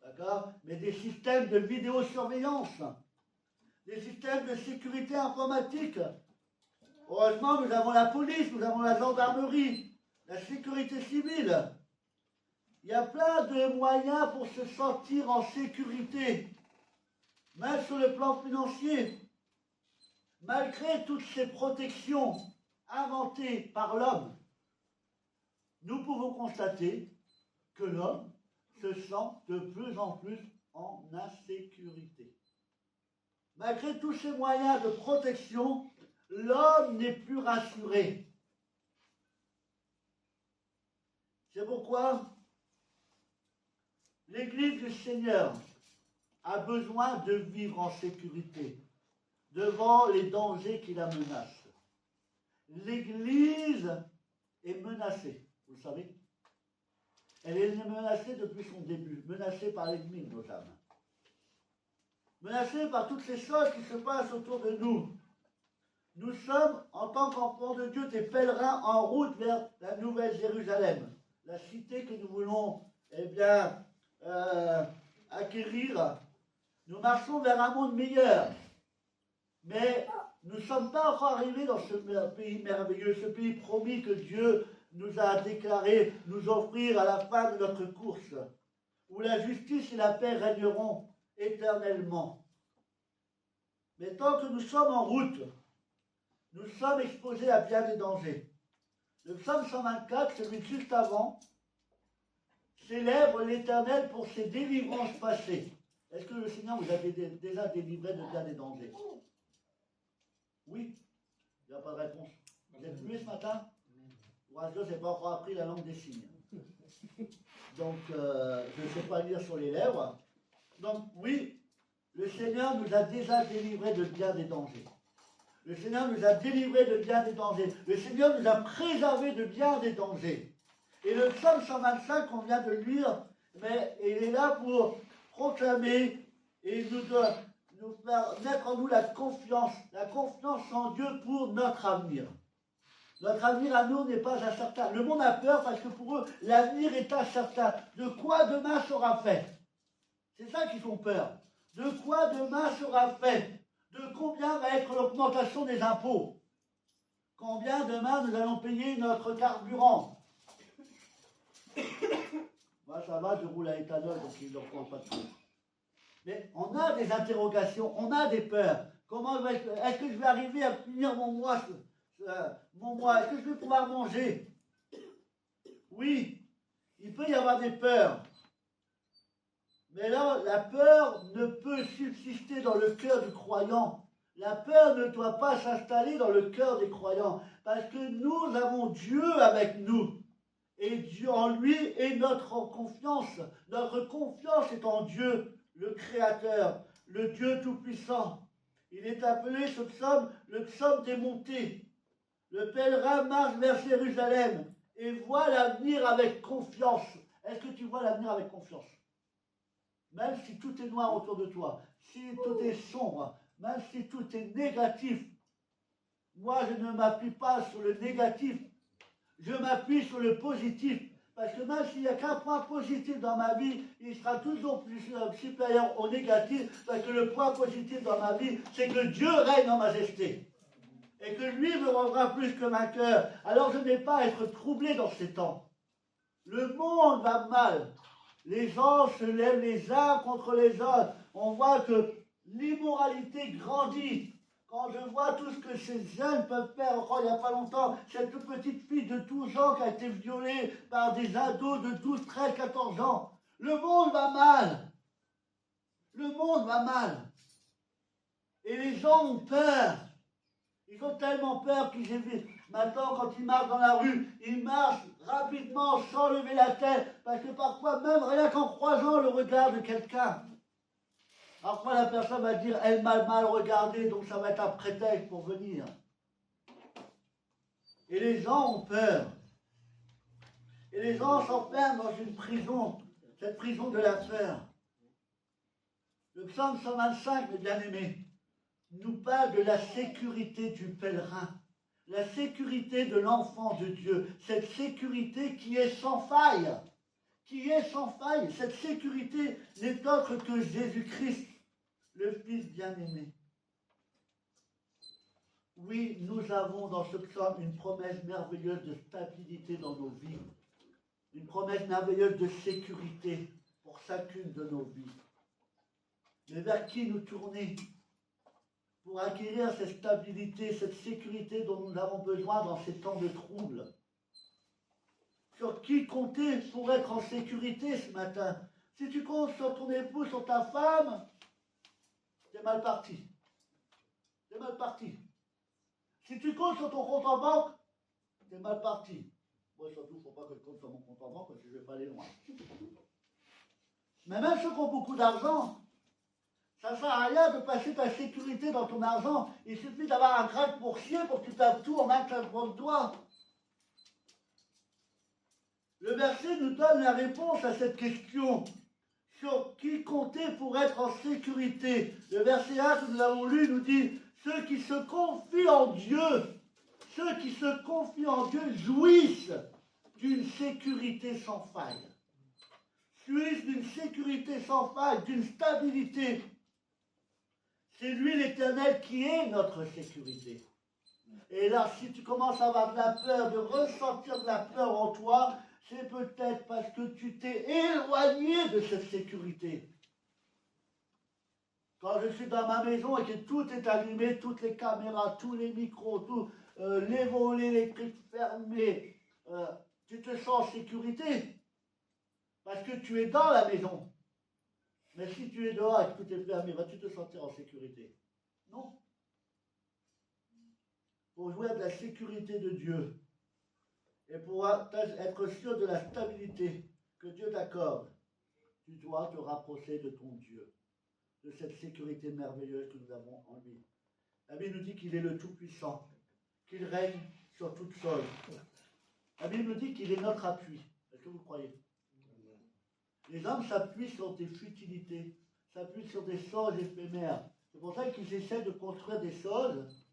D'accord? Mais des systèmes de vidéosurveillance, des systèmes de sécurité informatique. Heureusement, nous avons la police, nous avons la gendarmerie, la sécurité civile. Il y a plein de moyens pour se sentir en sécurité, même sur le plan financier. Malgré toutes ces protections inventées par l'homme, nous pouvons constater que l'homme se sent de plus en plus en insécurité. Malgré tous ces moyens de protection, l'homme n'est plus rassuré. C'est pourquoi l'Église du Seigneur a besoin de vivre en sécurité devant les dangers qui la menacent. L'Église est menacée, vous le savez. Elle est menacée depuis son début, menacée par l'ennemi de nos âmes. Menacée par toutes ces choses qui se passent autour de nous. Nous sommes, en tant qu'enfants de Dieu, des pèlerins en route vers la nouvelle Jérusalem, la cité que nous voulons, acquérir. Nous marchons vers un monde meilleur. Mais nous ne sommes pas encore arrivés dans ce pays merveilleux, ce pays promis que Dieu nous a déclaré nous offrir à la fin de notre course, où la justice et la paix régneront éternellement. Mais tant que nous sommes en route, nous sommes exposés à bien des dangers. Le psaume 124, celui juste avant, célèbre l'Éternel pour ses délivrances passées. Est-ce que le Seigneur vous a déjà délivré de bien des dangers? Oui. Il n'y a pas de réponse. Vous êtes muet ce matin? Oiseau, je n'ai pas encore appris la langue des signes. Donc, je ne sais pas lire sur les lèvres. Donc, oui, le Seigneur nous a déjà délivrés de bien des dangers. Le Seigneur nous a délivrés de bien des dangers. Le Seigneur nous a préservés de bien des dangers. Et le psaume 125 qu'on vient de lire, mais il est là pour proclamer et nous faire mettre en nous la confiance en Dieu pour notre avenir. Notre avenir à nous n'est pas incertain. Le monde a peur parce que pour eux, l'avenir est incertain. De quoi demain sera fait? C'est ça qu'ils font peur. De quoi demain sera fait? De combien va être l'augmentation des impôts? Combien demain nous allons payer notre carburant? Moi ça va, je roule à éthanol, donc il ne reprend pas de truc. Mais on a des interrogations, on a des peurs. Comment est-ce que je vais arriver à finir mon mois? Est-ce que je vais pouvoir manger? Oui, il peut y avoir des peurs. Mais là, la peur ne peut subsister dans le cœur du croyant. La peur ne doit pas s'installer dans le cœur des croyants. Parce que nous avons Dieu avec nous. Et Dieu en lui est notre confiance. Notre confiance est en Dieu, le Créateur, le Dieu Tout-Puissant. Il est appelé ce psaume le psaume des montées. Le pèlerin marche vers Jérusalem et voit l'avenir avec confiance. Est-ce que tu vois l'avenir avec confiance? Même si tout est noir autour de toi, si tout est sombre, même si tout est négatif, moi je ne m'appuie pas sur le négatif, je m'appuie sur le positif. Parce que même s'il n'y a qu'un point positif dans ma vie, il sera toujours plus supérieur au négatif, parce que le point positif dans ma vie, c'est que Dieu règne en majesté. Et que lui me rendra plus que vainqueur. Alors je n'ai pas à être troublé dans ces temps. Le monde va mal. Les gens se lèvent les uns contre les autres. On voit que l'immoralité grandit. Quand je vois tout ce que ces jeunes peuvent faire, encore il n'y a pas longtemps, cette petite fille de 12 ans qui a été violée par des ados de 12, 13, 14 ans. Le monde va mal. Le monde va mal. Et les gens ont peur. Ils ont tellement peur qu'ils évitent. Maintenant, quand ils marchent dans la rue, ils marchent rapidement sans lever la tête. Parce que parfois, même rien qu'en croisant le regard de quelqu'un, parfois la personne va dire, elle m'a mal regardé, donc ça va être un prétexte pour venir. Et les gens ont peur. Et les gens s'enferment dans une prison, cette prison de la peur. Le psaume 125, mes bien-aimés, nous parle de la sécurité du pèlerin, la sécurité de l'enfant de Dieu, cette sécurité qui est sans faille, Cette sécurité n'est autre que Jésus-Christ, le Fils bien-aimé. Oui, nous avons dans ce psaume une promesse merveilleuse de stabilité dans nos vies, une promesse merveilleuse de sécurité pour chacune de nos vies. Mais vers qui nous tourner pour acquérir cette stabilité, cette sécurité dont nous avons besoin dans ces temps de trouble? Sur qui compter pour être en sécurité ce matin? Si tu comptes sur ton époux, sur ta femme, t'es mal parti. T'es mal parti. Si tu comptes sur ton compte en banque, t'es mal parti. Moi, surtout, il ne faut pas que je compte sur mon compte en banque parce que je ne vais pas aller loin. Mais même ceux qui ont beaucoup d'argent, ça ne sert à rien de passer ta sécurité dans ton argent. Il suffit d'avoir un grade boursier pour que tu tapes tout en un claquement de doigts. Le verset nous donne la réponse à cette question. Sur qui compter pour être en sécurité? Le verset 1 que nous avons lu nous dit, ceux qui se confient en Dieu, jouissent d'une sécurité sans faille. Jouissent d'une sécurité sans faille, d'une stabilité. C'est lui l'Éternel qui est notre sécurité. Et là, si tu commences à avoir de la peur, de ressentir de la peur en toi, c'est peut-être parce que tu t'es éloigné de cette sécurité. Quand je suis dans ma maison et que tout est allumé, toutes les caméras, tous les micros, les volets électriques fermés, tu te sens en sécurité parce que tu es dans la maison. Mais si tu es dehors et que tout est fermé, vas-tu te sentir en sécurité? Non. Pour jouir de la sécurité de Dieu et pour être sûr de la stabilité que Dieu t'accorde, tu dois te rapprocher de ton Dieu, de cette sécurité merveilleuse que nous avons en lui. La Bible nous dit qu'il est le Tout-Puissant, qu'il règne sur toute chose. La Bible nous dit qu'il est notre appui. Est-ce que vous croyez? Les hommes s'appuient sur des futilités, s'appuient sur des choses éphémères. C'est pour ça qu'ils essaient de construire des choses,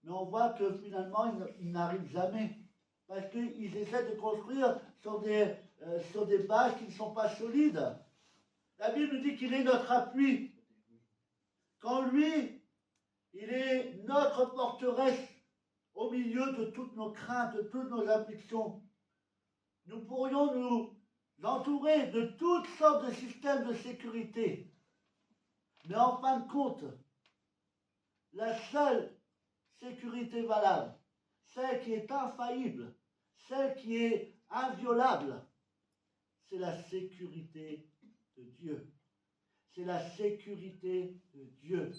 mais on voit que finalement, ils n'arrivent jamais. Parce qu'ils essaient de construire sur des bases qui ne sont pas solides. La Bible nous dit qu'il est notre appui. Quand lui, il est notre forteresse au milieu de toutes nos craintes, de toutes nos afflictions. Nous pourrions nous entourer de toutes sortes de systèmes de sécurité. Mais en fin de compte, la seule sécurité valable, celle qui est infaillible, celle qui est inviolable, c'est la sécurité de Dieu. C'est la sécurité de Dieu.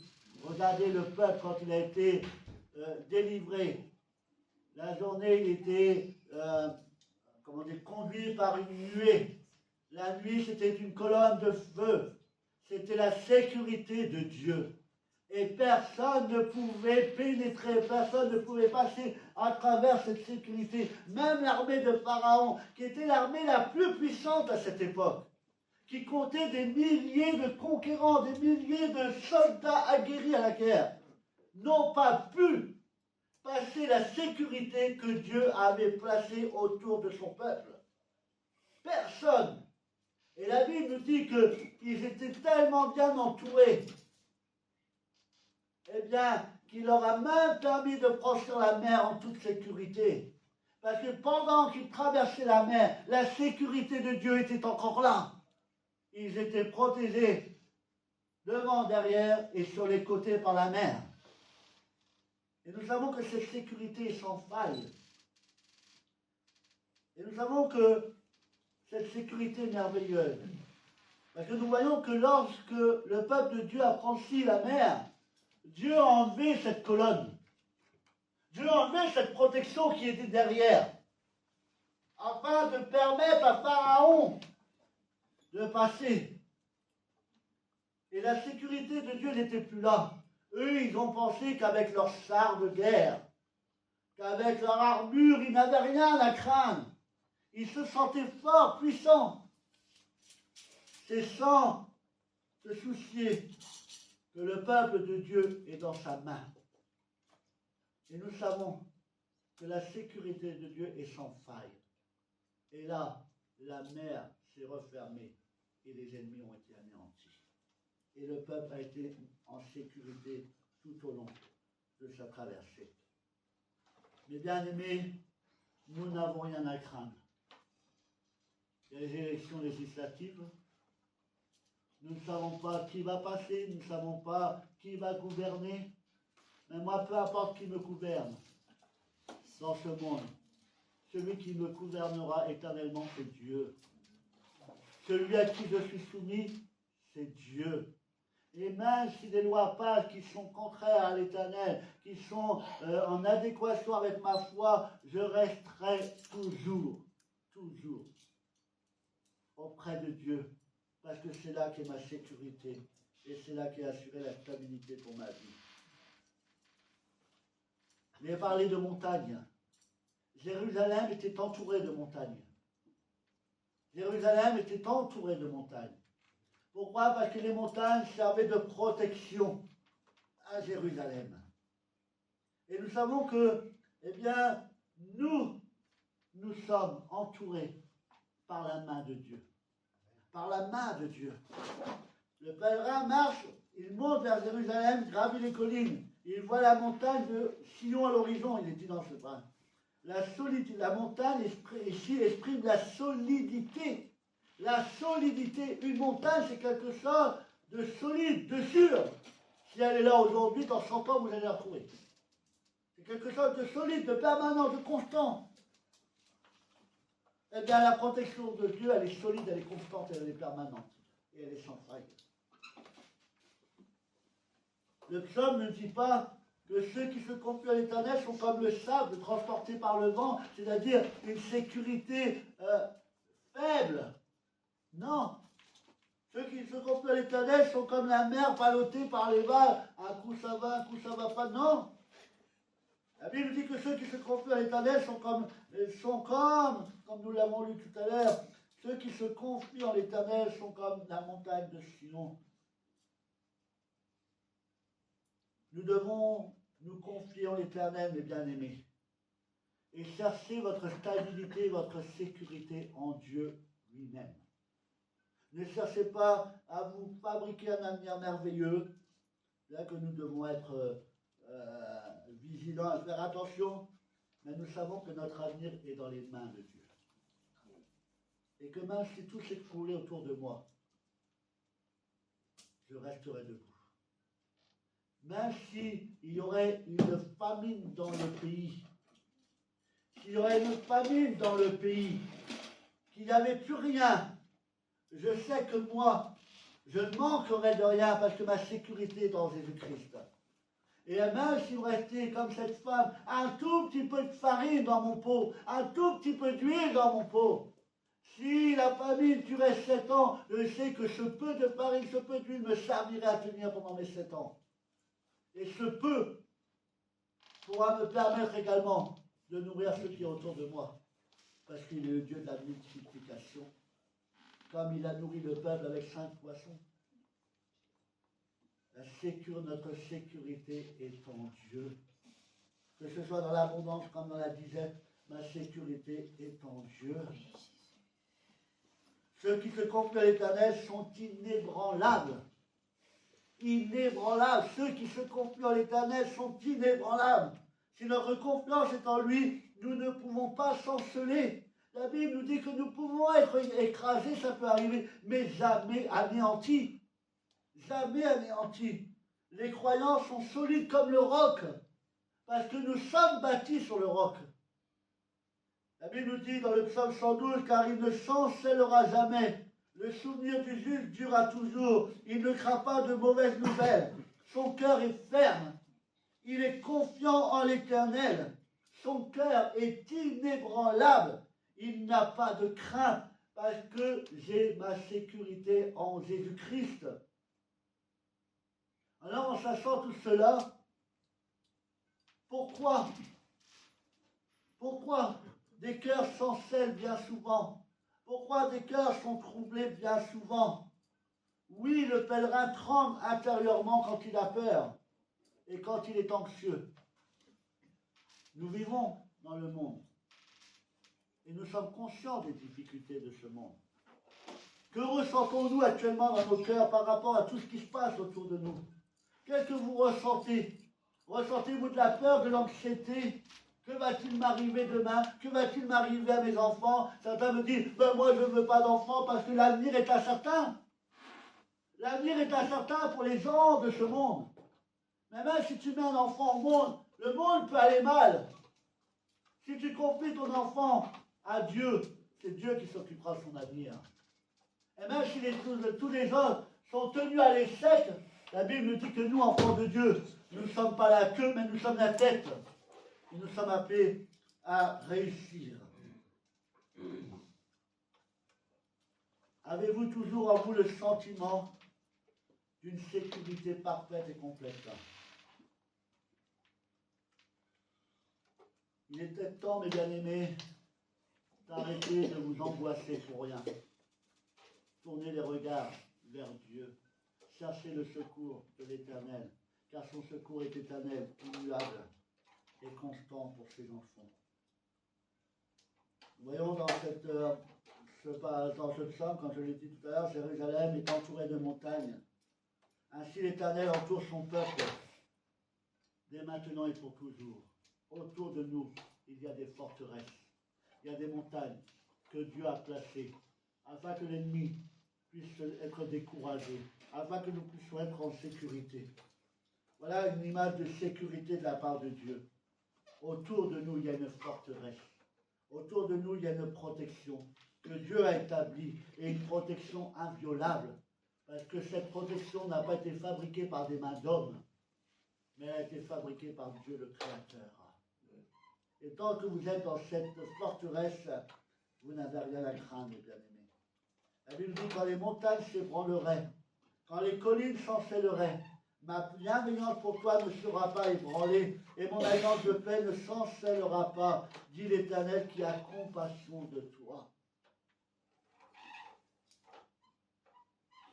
Regardez le peuple quand il a été délivré. La journée, il était conduit par une nuée. La nuit, c'était une colonne de feu. C'était la sécurité de Dieu. Et personne ne pouvait pénétrer, personne ne pouvait passer à travers cette sécurité. Même l'armée de Pharaon, qui était l'armée la plus puissante à cette époque, qui comptait des milliers de conquérants, des milliers de soldats aguerris à la guerre, n'ont pas pu passer la sécurité que Dieu avait placée autour de son peuple. Personne. Et la Bible nous dit qu'ils étaient tellement bien entourés, eh bien, qu'il leur a même permis de franchir la mer en toute sécurité. Parce que pendant qu'ils traversaient la mer, la sécurité de Dieu était encore là. Ils étaient protégés devant, derrière et sur les côtés par la mer. Et nous savons que cette sécurité est sans faille. Et nous savons que cette sécurité est merveilleuse. Parce que nous voyons que lorsque le peuple de Dieu a franchi la mer, Dieu a enlevé cette colonne. Dieu a enlevé cette protection qui était derrière, afin de permettre à Pharaon de passer. Et la sécurité de Dieu n'était plus là. Eux, ils ont pensé qu'avec leurs chars de guerre, qu'avec leur armure, ils n'avaient rien à craindre. Ils se sentaient forts, puissants. C'est sans se soucier que le peuple de Dieu est dans sa main. Et nous savons que la sécurité de Dieu est sans faille. Et là, la mer s'est refermée et les ennemis ont été anéantis. Et le peuple a été en sécurité tout au long de sa traversée. Mes bien-aimés, nous n'avons rien à craindre. Il y a les élections législatives. Nous ne savons pas qui va passer, nous ne savons pas qui va gouverner. Mais moi, peu importe qui me gouverne dans ce monde, celui qui me gouvernera éternellement, c'est Dieu. Celui à qui je suis soumis, c'est Dieu. Et même si des lois passent qui sont contraires à l'Éternel, qui sont en adéquation avec ma foi, je resterai toujours auprès de Dieu. Parce que c'est là qu'est ma sécurité. Et c'est là qu'est assurée la stabilité pour ma vie. Il a parlé de montagnes. Jérusalem était entourée de montagnes. Jérusalem était entourée de montagnes. Pourquoi? Parce que les montagnes servaient de protection à Jérusalem. Et nous savons que, eh bien, nous sommes entourés par la main de Dieu. Par la main de Dieu. Le pèlerin marche, il monte vers Jérusalem, gravit les collines. Il voit la montagne de Sion à l'horizon, il est dit dans ce brin. La montagne ici exprime la solidité. La solidité. Une montagne, c'est quelque chose de solide, de sûr. Si elle est là aujourd'hui, dans 100 ans, vous allez la retrouver. C'est quelque chose de solide, de permanent, de constant. Eh bien, la protection de Dieu, elle est solide, elle est constante, elle est permanente. Et elle est sans faille. Le psaume ne dit pas que ceux qui se confient à l'Éternel sont comme le sable transporté par le vent, c'est-à-dire une sécurité faible. Non. Ceux qui se confient à l'Éternel sont comme la mer ballottée par les vagues. Un coup ça va pas. Non. La Bible dit que ceux qui se confient à l'Éternel sont comme nous l'avons lu tout à l'heure, ceux qui se confient en l'Éternel sont comme la montagne de Sion. Nous devons nous confier en l'Éternel, mes bien-aimés, et chercher votre stabilité, votre sécurité en Dieu lui-même. Ne cherchez pas à vous fabriquer un avenir merveilleux, là que nous devons être vigilants, à faire attention, mais nous savons que notre avenir est dans les mains de Dieu. Et que même si tout s'écroulait autour de moi, je resterai debout. Même s'il y aurait une famine dans le pays, s'il y aurait une famine dans le pays, qu'il n'y avait plus rien, je sais que moi, je ne manquerai de rien parce que ma sécurité est en Jésus-Christ. Et même s'il me restait, comme cette femme, un tout petit peu de farine dans mon pot, un tout petit peu d'huile dans mon pot, si la famine durait 7 ans, je sais que ce peu de farine, ce peu d'huile me servirait à tenir pendant mes 7 ans. Et ce peu pourra me permettre également de nourrir ceux qui sont autour de moi. Parce qu'il est le Dieu de la multiplication. Comme il a nourri le peuple avec 5 poissons. Notre sécurité est en Dieu. Que ce soit dans l'abondance comme dans la disette, ma sécurité est en Dieu. Ceux qui se confient à l'Éternel sont inébranlables. Inébranlables. Ceux qui se confient en l'Éternel sont inébranlables. Si notre confiance est en lui, nous ne pouvons pas chanceler. La Bible nous dit que nous pouvons être écrasés, ça peut arriver, mais jamais anéantis. Jamais anéantis. Les croyants sont solides comme le roc, parce que nous sommes bâtis sur le roc. La Bible nous dit dans le psaume 112, car il ne chancellera jamais. Le souvenir du juste durera toujours. Il ne craint pas de mauvaises nouvelles. Son cœur est ferme. Il est confiant en l'Éternel. Son cœur est inébranlable. Il n'a pas de crainte parce que j'ai ma sécurité en Jésus-Christ. Alors, en sachant tout cela, pourquoi des cœurs chancellent bien souvent? Pourquoi des cœurs sont troublés bien souvent? Oui, le pèlerin tremble intérieurement quand il a peur et quand il est anxieux. Nous vivons dans le monde et nous sommes conscients des difficultés de ce monde. Que ressentons-nous actuellement dans nos cœurs par rapport à tout ce qui se passe autour de nous? Qu'est-ce que vous ressentez? Ressentez-vous de la peur, de l'anxiété? Que va-t-il m'arriver demain? Que va-t-il m'arriver à mes enfants? Certains me disent, moi je ne veux pas d'enfants parce que l'avenir est incertain. L'avenir est incertain pour les gens de ce monde. Mais même si tu mets un enfant au monde, le monde peut aller mal. Si tu confies ton enfant à Dieu, c'est Dieu qui s'occupera de son avenir. Et même si tous les gens sont tenus à l'échec, la Bible nous dit que nous, enfants de Dieu, nous ne sommes pas la queue, mais nous sommes la tête. Et nous sommes appelés à réussir. Avez-vous toujours en vous le sentiment d'une sécurité parfaite et complète? Il est peut-être temps, mes bien-aimés, d'arrêter de vous angoisser pour rien. Tournez les regards vers Dieu. Cherchez le secours de l'Éternel, car son secours est éternel, immuable et constant pour ses enfants. Voyons dans ce psaume, comme je l'ai dit tout à l'heure, Jérusalem est entourée de montagnes. Ainsi l'Éternel entoure son peuple, dès maintenant et pour toujours. Autour de nous, il y a des forteresses, il y a des montagnes que Dieu a placées, afin que l'ennemi puisse être découragé, afin que nous puissions être en sécurité. Voilà une image de sécurité de la part de Dieu. Autour de nous, il y a une forteresse. Autour de nous, il y a une protection que Dieu a établie et une protection inviolable. Parce que cette protection n'a pas été fabriquée par des mains d'hommes, mais elle a été fabriquée par Dieu le Créateur. Et tant que vous êtes dans cette forteresse, vous n'avez rien à craindre, bien-aimés. La Bible dit quand les montagnes s'ébranleraient, quand les collines chancelleraient, ma bienveillance pour toi ne sera pas ébranlée, et mon alliance de paix ne chancellera pas, dit l'Éternel qui a compassion de toi.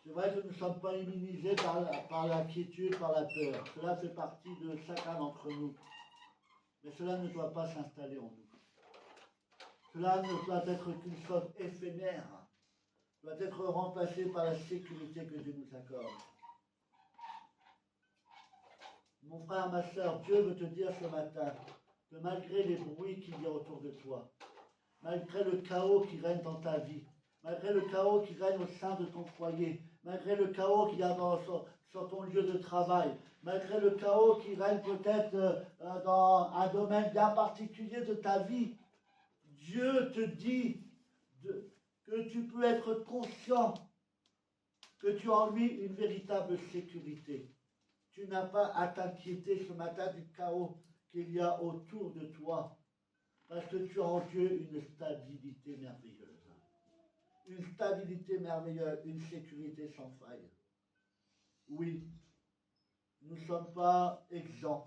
C'est vrai que nous ne sommes pas immunisés par l'inquiétude, par la peur. Cela fait partie de chacun d'entre nous. Mais cela ne doit pas s'installer en nous. Cela ne doit être qu'une chose éphémère, doit être remplacé par la sécurité que Dieu nous accorde. Mon frère, ma soeur, Dieu veut te dire ce matin que malgré les bruits qu'il y a autour de toi, malgré le chaos qui règne dans ta vie, malgré le chaos qui règne au sein de ton foyer, malgré le chaos qu'il y a sur ton lieu de travail, malgré le chaos qui règne peut-être dans un domaine bien particulier de ta vie, Dieu te dit que tu peux être conscient que tu as en lui une véritable sécurité. Tu n'as pas à t'inquiéter ce matin du chaos qu'il y a autour de toi, parce que tu as en Dieu une stabilité merveilleuse. Une stabilité merveilleuse, une sécurité sans faille. Oui, nous ne sommes pas exempts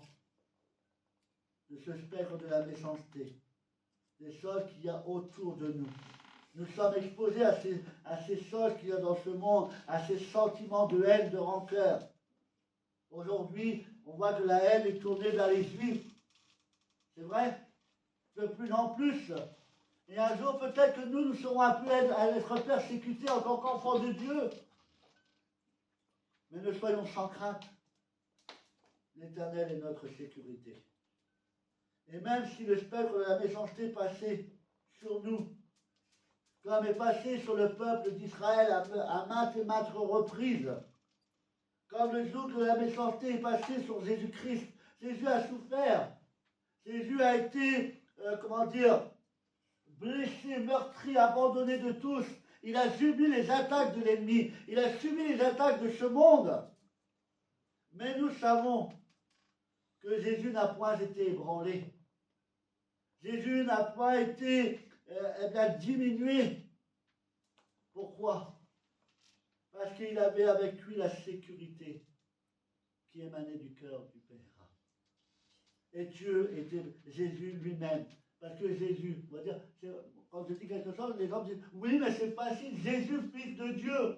de ce spectre de la méchanceté, des choses qu'il y a autour de nous. Nous sommes exposés à ces choses qu'il y a dans ce monde, à ces sentiments de haine, de rancœur. Aujourd'hui, on voit que la haine est tournée vers les Juifs. C'est vrai, de plus en plus. Et un jour, peut-être que nous serons appelés à être persécutés en tant qu'enfants de Dieu. Mais ne soyons sans crainte. L'Éternel est notre sécurité. Et même si le spectre de la méchanceté passait sur nous, comme est passé sur le peuple d'Israël à maintes et maintes reprises, comme le joug de la méchanceté est passé sur Jésus-Christ, Jésus a souffert. Jésus a été, blessé, meurtri, abandonné de tous. Il a subi les attaques de l'ennemi. Il a subi les attaques de ce monde. Mais nous savons que Jésus n'a point été ébranlé. Jésus n'a pas été diminué. Pourquoi ? Parce qu'il avait avec lui la sécurité qui émanait du cœur du Père. Et Dieu était Jésus lui-même. Parce que Jésus, on va dire, quand je dis quelque chose, les gens disent, oui, mais c'est facile, Jésus, fils de Dieu.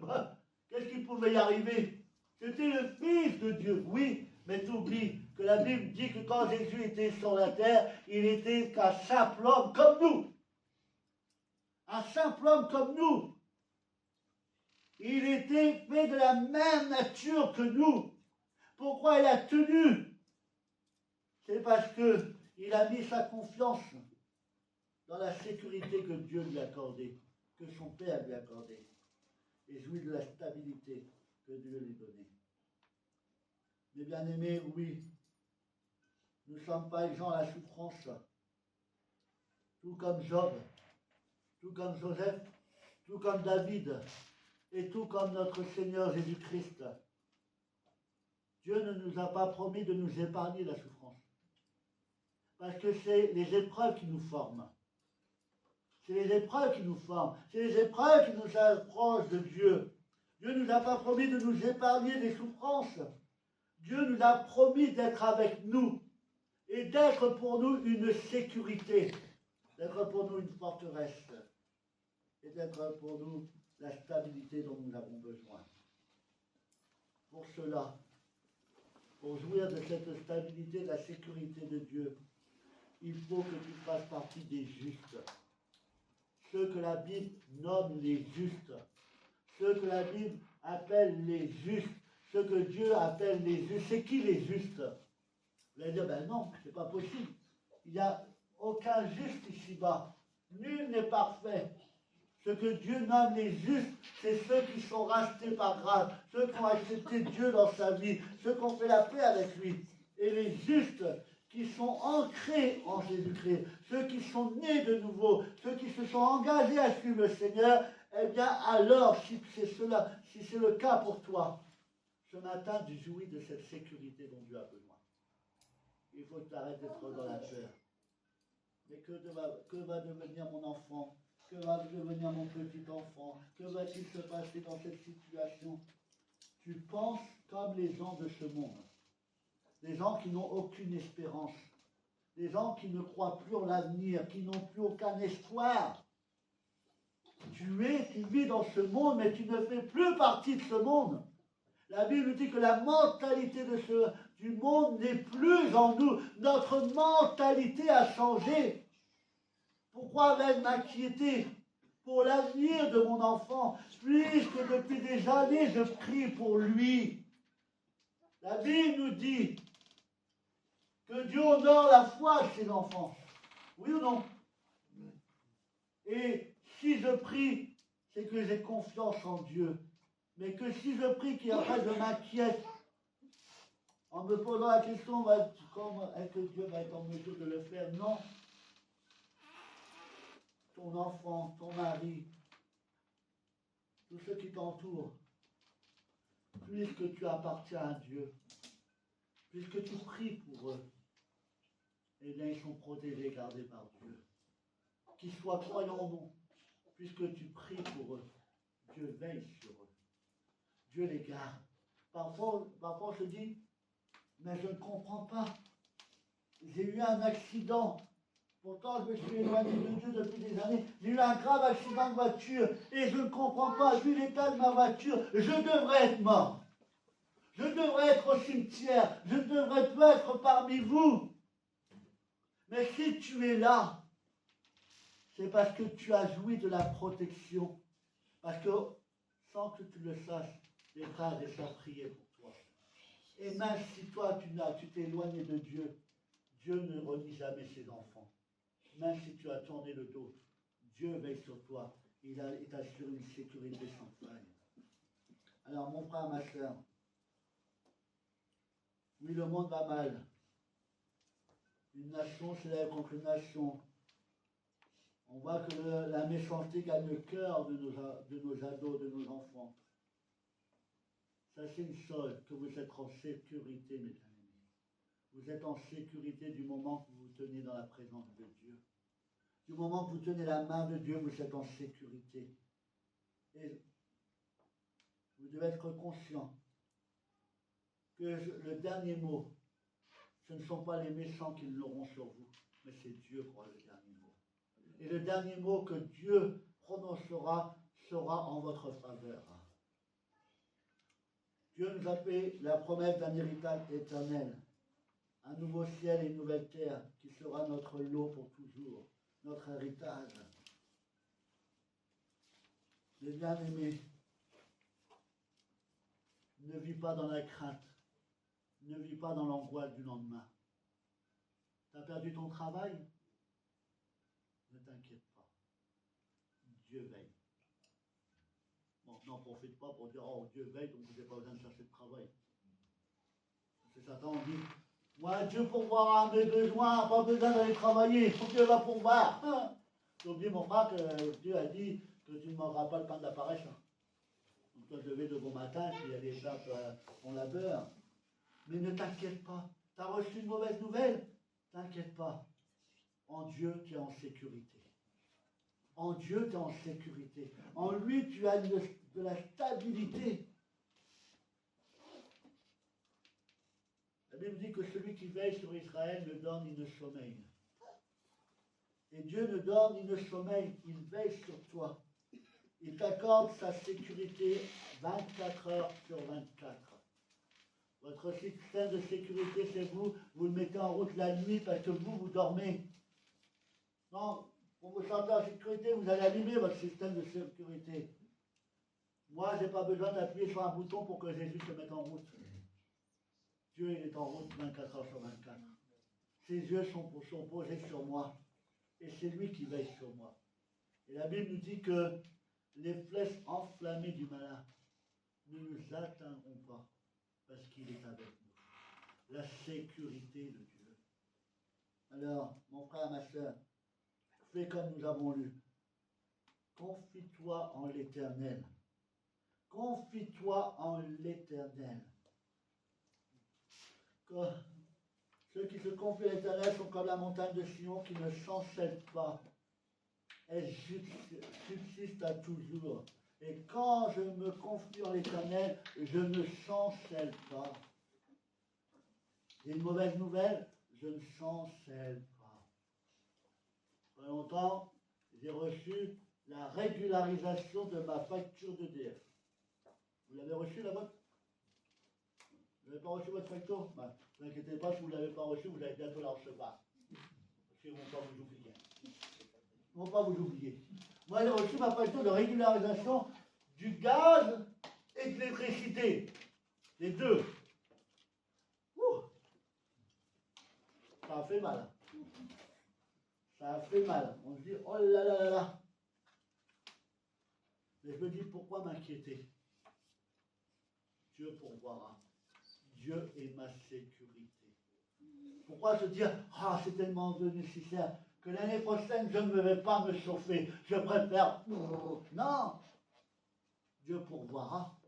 Qu'est-ce qu'il pouvait y arriver? C'était le fils de Dieu, oui, mais tu oublies que la Bible dit que quand Jésus était sur la terre, il était qu'un simple homme comme nous. Un simple homme comme nous. Il était fait de la même nature que nous. Pourquoi il a tenu? C'est parce qu'il a mis sa confiance dans la sécurité que Dieu lui a accordée, que son Père lui a accordée, et jouit de la stabilité que Dieu lui donnait. Mais bien aimés, oui, nous ne sommes pas exempts à la souffrance, tout comme Job, tout comme Joseph, tout comme David, et tout comme notre Seigneur Jésus-Christ. Dieu ne nous a pas promis de nous épargner la souffrance. Parce que c'est les épreuves qui nous forment. C'est les épreuves qui nous forment. C'est les épreuves qui nous approchent de Dieu. Dieu ne nous a pas promis de nous épargner des souffrances. Dieu nous a promis d'être avec nous et d'être pour nous une sécurité, d'être pour nous une forteresse et d'être pour nous la stabilité dont nous avons besoin. Pour cela, pour jouir de cette stabilité, de la sécurité de Dieu, il faut que tu fasses partie des justes. Ceux que la Bible nomme les justes. Ceux que la Bible appelle les justes. Ceux que Dieu appelle les justes. C'est qui les justes? Vous allez dire, ben non, c'est pas possible. Il n'y a aucun juste ici-bas. Nul n'est parfait. Ce que Dieu nomme les justes, c'est ceux qui sont rachetés par grâce, ceux qui ont accepté Dieu dans sa vie, ceux qui ont fait la paix avec lui. Et les justes qui sont ancrés en Jésus-Christ, ceux qui sont nés de nouveau, ceux qui se sont engagés à suivre le Seigneur, eh bien alors, si c'est cela, si c'est le cas pour toi, ce matin, tu jouis de cette sécurité dont Dieu a besoin. Il faut que tu arrêtes d'être dans la peur. Mais que va devenir mon enfant? Que va devenir mon petit enfant? Que va-t-il se passer dans cette situation? Tu penses comme les gens de ce monde. Des gens qui n'ont aucune espérance. Des gens qui ne croient plus en l'avenir, qui n'ont plus aucun espoir. Tu vis dans ce monde, mais tu ne fais plus partie de ce monde. La Bible dit que la mentalité du monde n'est plus en nous. Notre mentalité a changé. Pourquoi vais-je m'inquiéter pour l'avenir de mon enfant, puisque depuis des années je prie pour lui? La Bible nous dit que Dieu honore la foi de ses enfants. Oui ou non? Et si je prie, c'est que j'ai confiance en Dieu. Mais que si je prie qu'après je m'inquiète, en me posant la question, comment est-ce que Dieu va être en mesure de le faire? Non. Ton enfant, ton mari, tous ceux qui t'entourent, puisque tu appartiens à Dieu, puisque tu pries pour eux, eh bien ils sont protégés, gardés par Dieu. Qu'ils soient croyants ou non, puisque tu pries pour eux, Dieu veille sur eux. Dieu les garde. Parfois on se dit, mais je ne comprends pas. J'ai eu un accident. Pourtant, je me suis éloigné de Dieu depuis des années. J'ai eu un grave accident de voiture et je ne comprends pas, vu l'état de ma voiture, je devrais être mort. Je devrais être au cimetière. Je ne devrais pas être parmi vous. Mais si tu es là, c'est parce que tu as joui de la protection. Parce que, sans que tu le saches, les frères et sœurs priaient pour toi. Et même si toi, tu t'es éloigné de Dieu, Dieu ne renie jamais ses enfants. Même si tu as tourné le dos, Dieu veille sur toi. Il t'assure une sécurité sans faille. Alors, mon frère, ma soeur, oui, le monde va mal. Une nation s'élève contre une nation. On voit que la méchanceté gagne le cœur de nos ados, de nos enfants. Sachez une chose, que vous êtes en sécurité, mes amis. Vous êtes en sécurité du moment que vous vous tenez dans la présence de Dieu. Du moment que vous tenez la main de Dieu, vous êtes en sécurité. Et vous devez être conscient que le dernier mot, ce ne sont pas les méchants qui l'auront sur vous, mais c'est Dieu qui aura le dernier mot. Et le dernier mot que Dieu prononcera sera en votre faveur. Dieu nous a fait la promesse d'un héritage éternel, un nouveau ciel et une nouvelle terre qui sera notre lot pour toujours, notre héritage. Les bien-aimés, ne vis pas dans la crainte, ne vis pas dans l'angoisse du lendemain. Tu as perdu ton travail? Ne t'inquiète pas. Dieu veille. Bon, n'en profite pas pour dire, oh, Dieu veille, donc vous n'avez pas besoin de chercher de travail. C'est Satan dit, moi, Dieu pourvoira à mes besoins, pas besoin d'aller travailler, Dieu va pourvoir. Hein? J'oublie, mon frère, que Dieu a dit que tu ne mangeras pas le pain de la paresse. Donc toi, te lever de bon matin, puis aller faire ton labeur. Mais ne t'inquiète pas. Tu as reçu une mauvaise nouvelle? T'inquiète pas. En Dieu, tu es en sécurité. En Dieu, tu es en sécurité. En lui, tu as de la stabilité. La Bible dit que celui qui veille sur Israël ne dort ni ne sommeille. Et Dieu ne dort ni ne sommeille, il veille sur toi. Il t'accorde sa sécurité 24 heures sur 24. Votre système de sécurité, c'est vous. Vous le mettez en route la nuit parce que vous dormez. Non, pour vous sentir en sécurité, vous allez allumer votre système de sécurité. Moi, je n'ai pas besoin d'appuyer sur un bouton pour que Jésus se mette en route. Dieu, il est en route 24 heures sur 24. Ses yeux sont posés sur moi. Et c'est lui qui veille sur moi. Et la Bible nous dit que les flèches enflammées du malin ne nous atteindront pas parce qu'il est avec nous. La sécurité de Dieu. Alors, mon frère, ma soeur, fais comme nous avons lu. Confie-toi en l'Éternel. Confie-toi en l'Éternel. Ceux qui se confient à l'Éternel sont comme la montagne de Sion qui ne chancelle pas. Elle subsiste à toujours. Et quand je me confie en l'Éternel, je ne chancelle pas. J'ai une mauvaise nouvelle, je ne chancelle pas. Pas longtemps, j'ai reçu la régularisation de ma facture d'EDF. Vous l'avez reçu la vôtre? Vous n'avez pas reçu votre facture? Ben, ne vous inquiétez pas, si vous ne l'avez pas reçu, vous allez bientôt la recevoir. Parce qu'ils ne vont pas vous oublier. Ils ne vont pas vous oublier. Moi, j'ai reçu ma facture de régularisation du gaz et de l'électricité. Les deux. Ouh. Ça a fait mal. Ça a fait mal. On se dit, oh là là là là. Mais je me dis, pourquoi m'inquiéter? Dieu pourvoira. Dieu est ma sécurité. Pourquoi se dire, ah, c'est tellement nécessaire que l'année prochaine, je ne vais pas me chauffer. Je préfère... Non. Dieu pourvoira.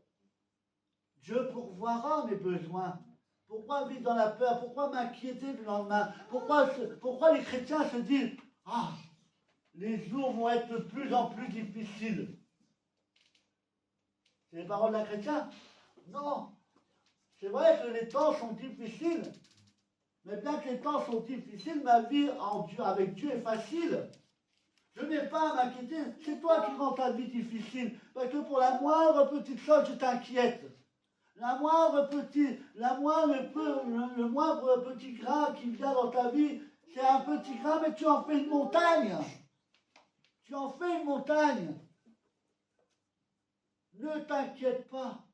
Dieu pourvoira mes besoins. Pourquoi vivre dans la peur? Pourquoi m'inquiéter du lendemain? Pourquoi les chrétiens se disent, ah, les jours vont être de plus en plus difficiles? C'est les paroles d'un chrétien? Non. C'est vrai que les temps sont difficiles. Mais bien que les temps sont difficiles, ma vie avec Dieu est facile. Je n'ai pas à m'inquiéter. C'est toi qui rends ta vie difficile. Parce que pour la moindre petite chose, tu t'inquiètes. Le moindre petit grain qui vient dans ta vie, c'est un petit grain, mais tu en fais une montagne. Tu en fais une montagne. Ne t'inquiète pas.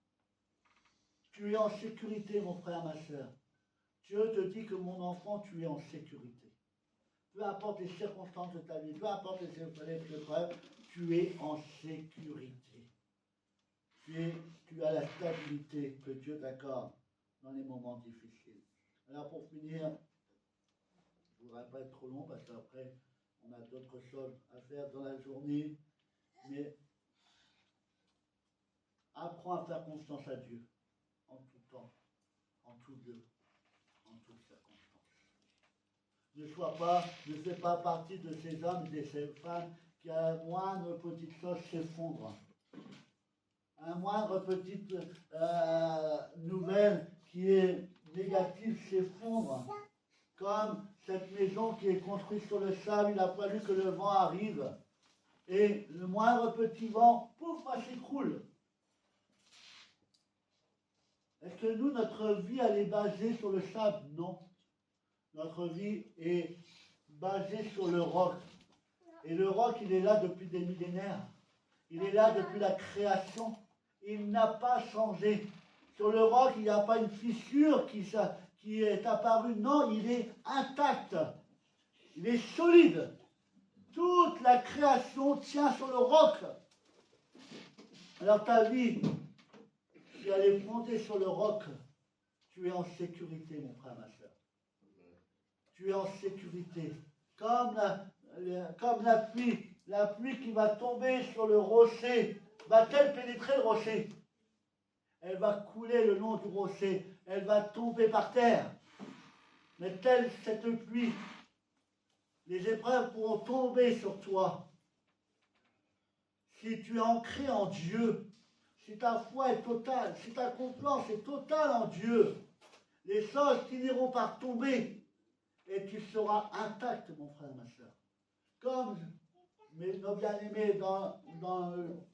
Tu es en sécurité, mon frère, ma soeur. Dieu te dit que mon enfant, tu es en sécurité. Peu importe les circonstances de ta vie, peu importe les épreuves, tu es en sécurité. Tu as la stabilité que Dieu t'accorde dans les moments difficiles. Alors pour finir, je ne voudrais pas être trop long parce qu'après, on a d'autres choses à faire dans la journée, mais apprends à faire confiance à Dieu en tout temps, en tout lieu, en toutes circonstances. Ne fais pas partie de ces hommes et de ces femmes qui, à la moindre petite chose, s'effondrent. À la moindre petite nouvelle qui est négative s'effondre. Comme cette maison qui est construite sur le sable, il a fallu que le vent arrive. Et le moindre petit vent, pouf, ça s'écroule. Est-ce que nous, notre vie, elle est basée sur le sable? Non. Notre vie est basée sur le roc. Et le roc, il est là depuis des millénaires. Il est là depuis la création. Il n'a pas changé. Sur le roc, il n'y a pas une fissure qui est apparue. Non, il est intact. Il est solide. Toute la création tient sur le roc. Alors ta vie, si elle est fondée sur le roc, tu es en sécurité, mon frère, ma soeur. Tu es en sécurité. Comme la pluie qui va tomber sur le rocher, va-t-elle pénétrer le rocher? Elle va couler le long du rocher, elle va tomber par terre. Mais telle cette pluie, les épreuves pourront tomber sur toi. Si tu es ancré en Dieu, si ta foi est totale, si ta confiance est totale en Dieu, les choses finiront par tomber et tu seras intact, mon frère, ma soeur. Comme nos bien-aimés dans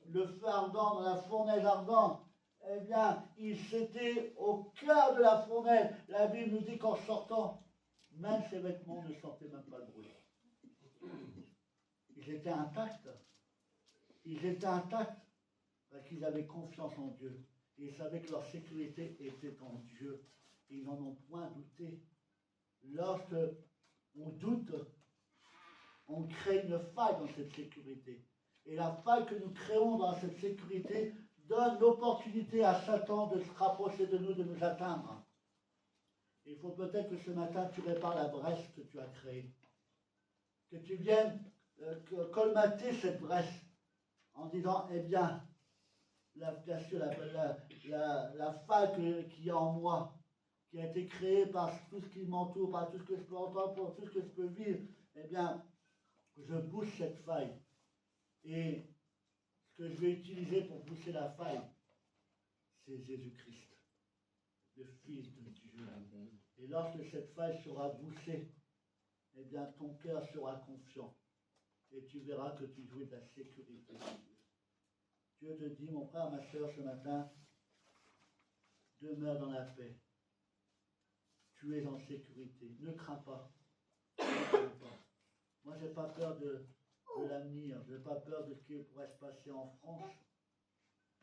le feu ardent, dans la fournaise ardente, eh bien, ils étaient au cœur de la fournaise. La Bible nous dit qu'en sortant, même ses vêtements ne sentaient même pas le bruit. Ils étaient intacts. Ils étaient intacts parce qu'ils avaient confiance en Dieu. Ils savaient que leur sécurité était en Dieu. Ils n'en ont point douté. Lorsque on doute, on crée une faille dans cette sécurité. Et la faille que nous créons dans cette sécurité donne l'opportunité à Satan de se rapprocher de nous, de nous atteindre. Il faut peut-être que ce matin, tu répares la brèche que tu as créée. Que tu viennes colmater cette brèche en disant, eh bien, bien sûr, la faille qu'il y a en moi, qui a été créée par tout ce qui m'entoure, par tout ce que je peux entendre, par tout ce que je peux vivre, eh bien, je bouche cette faille. Et ce que je vais utiliser pour boucher la faille, c'est Jésus-Christ, le Fils de Dieu. Et lorsque cette faille sera bouchée, eh bien, ton cœur sera confiant. Et tu verras que tu jouis de la sécurité de Dieu. Dieu te dit, mon frère, ma soeur, ce matin, demeure dans la paix. Tu es en sécurité. Ne crains pas. Ne crains pas. Moi, je n'ai pas peur de l'avenir. Je n'ai pas peur de ce qui pourrait se passer en France.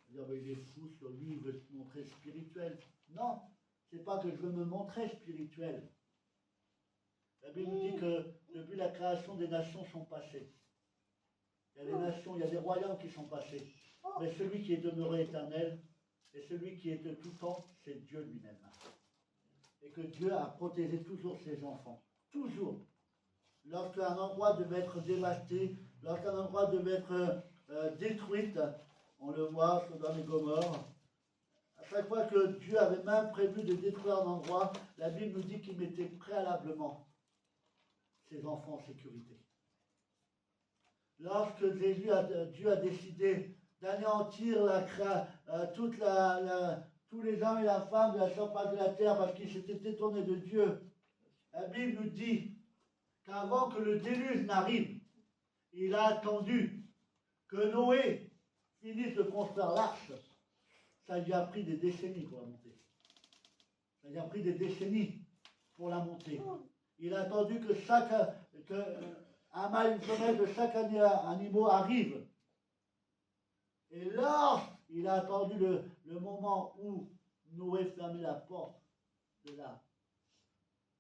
Dire, il est fou sur lui, il veut se montrer spirituel. Non, c'est pas que je veux me montrer spirituel. La Bible nous dit que depuis la création des nations sont passées. Il y a des nations, il y a des royaumes qui sont passés. Mais celui qui est demeuré éternel, et celui qui est de tout temps, c'est Dieu lui-même. Et que Dieu a protégé toujours ses enfants. Toujours. Lorsqu'un endroit devait être dévasté, lorsqu'un endroit devait être détruit, on le voit dans les Gomorrhes. À chaque fois que Dieu avait même prévu de détruire un endroit, la Bible nous dit qu'il mettait préalablement ses enfants en sécurité. Lorsque Dieu a décidé d'anéantir tous les hommes et la femme de la surface de la terre parce qu'ils s'étaient détournés de Dieu, la Bible nous dit qu'avant que le déluge n'arrive, il a attendu que Noé finisse de construire l'arche. Ça lui a pris des décennies pour la monter. Ça lui a pris des décennies pour la monter. Il a attendu un mâle, une femelle de chaque animal arrive. Et là, il a attendu le moment où Noé fermait la porte de l'arche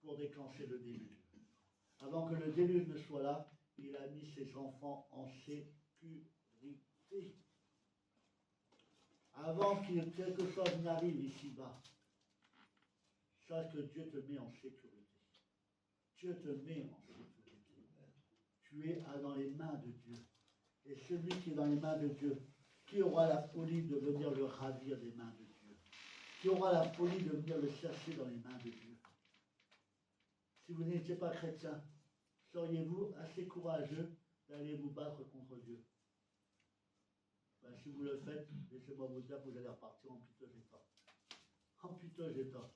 pour déclencher le déluge. Avant que le déluge ne soit là, il a mis ses enfants en sécurité. Avant qu'il quelque chose n'arrive ici-bas, sache que Dieu te met en sécurité. Dieu te met en sécurité. Tu es dans les mains de Dieu. Et celui qui est dans les mains de Dieu, qui aura la folie de venir le ravir des mains de Dieu? Qui aura la folie de venir le chercher dans les mains de Dieu? Si vous n'étiez pas chrétien, seriez-vous assez courageux d'aller vous battre contre Dieu? Ben, si vous le faites, laissez-moi vous dire que vous allez repartir en piteux état. En piteux état.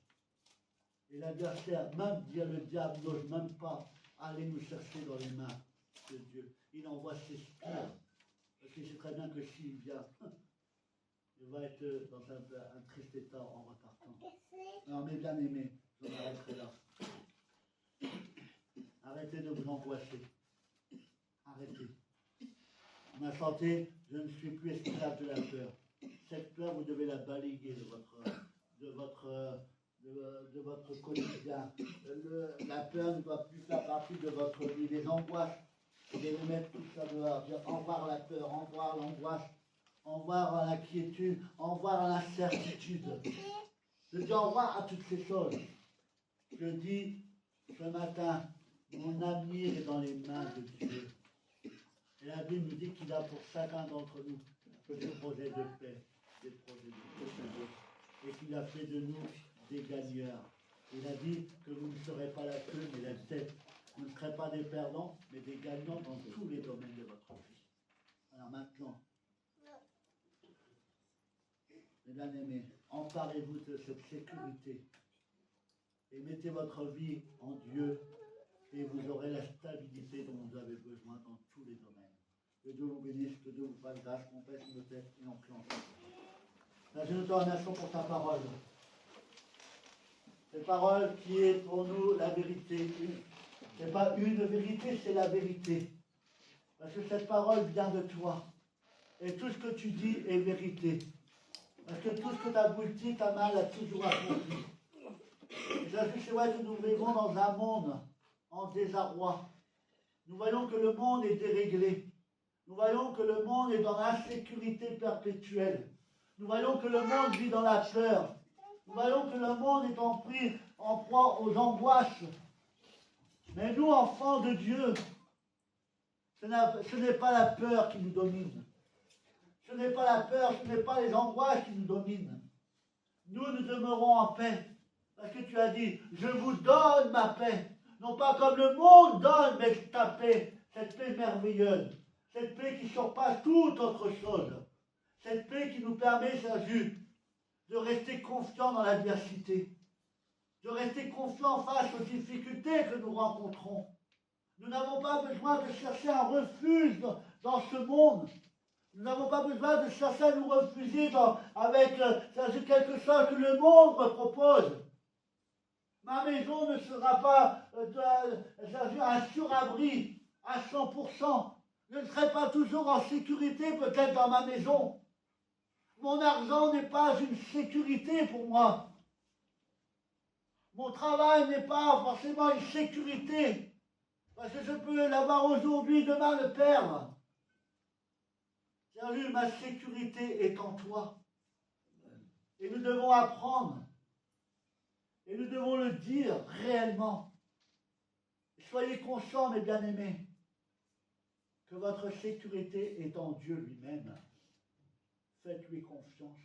Et l'adversaire, même le diable, n'ose même pas aller nous chercher dans les mains de Dieu. Il envoie ses spires. Parce qu'il sait très bien que s'il vient, il va être dans un triste état en repartant. Non, mes bien-aimés, je m'arrêterai là. Arrêtez de vous angoisser. Arrêtez. On a chanté, je ne suis plus esclave de la peur. Cette peur, vous devez la balayer de votre quotidien. La peur ne doit plus faire partie de votre vie. Les angoisses, vous devez mettre tout ça dehors. En voir la peur, en voir l'angoisse, en voir l'inquiétude, en voir l'incertitude. Je dis au revoir à toutes ces choses. Je dis ce matin, mon avenir est dans les mains de Dieu. Et la Bible nous dit qu'il a pour chacun d'entre nous des projets de paix, des projets de paix, et qu'il a fait de nous des gagneurs. Il a dit que vous ne serez pas la queue, mais la tête. Vous ne serez pas des perdants, mais des gagnants dans tous les domaines de votre vie. Alors maintenant, mes bien-aimés, emparez-vous de cette sécurité et mettez votre vie en Dieu et vous aurez la stabilité dont vous avez besoin dans tous les domaines. Que Dieu vous bénisse, que Dieu vous fasse grâce, qu'on pèse nos têtes et on prie ensemble. Seigneur, nous te remercions pour ta parole. Cette parole qui est pour nous la vérité. Ce n'est pas une vérité, c'est la vérité. Parce que cette parole vient de toi. Et tout ce que tu dis est vérité. Parce que tout ce que tu as dit, ta main l'a toujours accompli. Jésus, c'est vrai que nous vivons dans un monde en désarroi. Nous voyons que le monde est déréglé. Nous voyons que le monde est dans l'insécurité perpétuelle. Nous voyons que le monde vit dans la peur. Nous voyons que le monde est en proie aux angoisses. Mais nous, enfants de Dieu, ce n'est pas la peur qui nous domine. Ce n'est pas la peur, ce n'est pas les angoisses qui nous dominent. Nous demeurons en paix. Parce que tu as dit, je vous donne ma paix. Non pas comme le monde donne, mais ta paix. Cette paix merveilleuse. Cette paix qui surpasse toute autre chose. Cette paix qui nous permet, Jésus, de rester confiants dans l'adversité. De rester confiants face aux difficultés que nous rencontrons. Nous n'avons pas besoin de chercher un refuge dans ce monde. Nous n'avons pas besoin de chercher à nous refuser avec quelque chose que le monde me propose. Ma maison ne sera pas un surabri à 100%. Je ne serai pas toujours en sécurité peut-être dans ma maison. Mon argent n'est pas une sécurité pour moi. Mon travail n'est pas forcément une sécurité. Parce que je peux l'avoir aujourd'hui, demain le perdre. Jésus, ma sécurité est en toi. Et nous devons apprendre. Et nous devons le dire réellement. Soyez conscients, mes bien-aimés, que votre sécurité est en Dieu lui-même. Faites-lui confiance.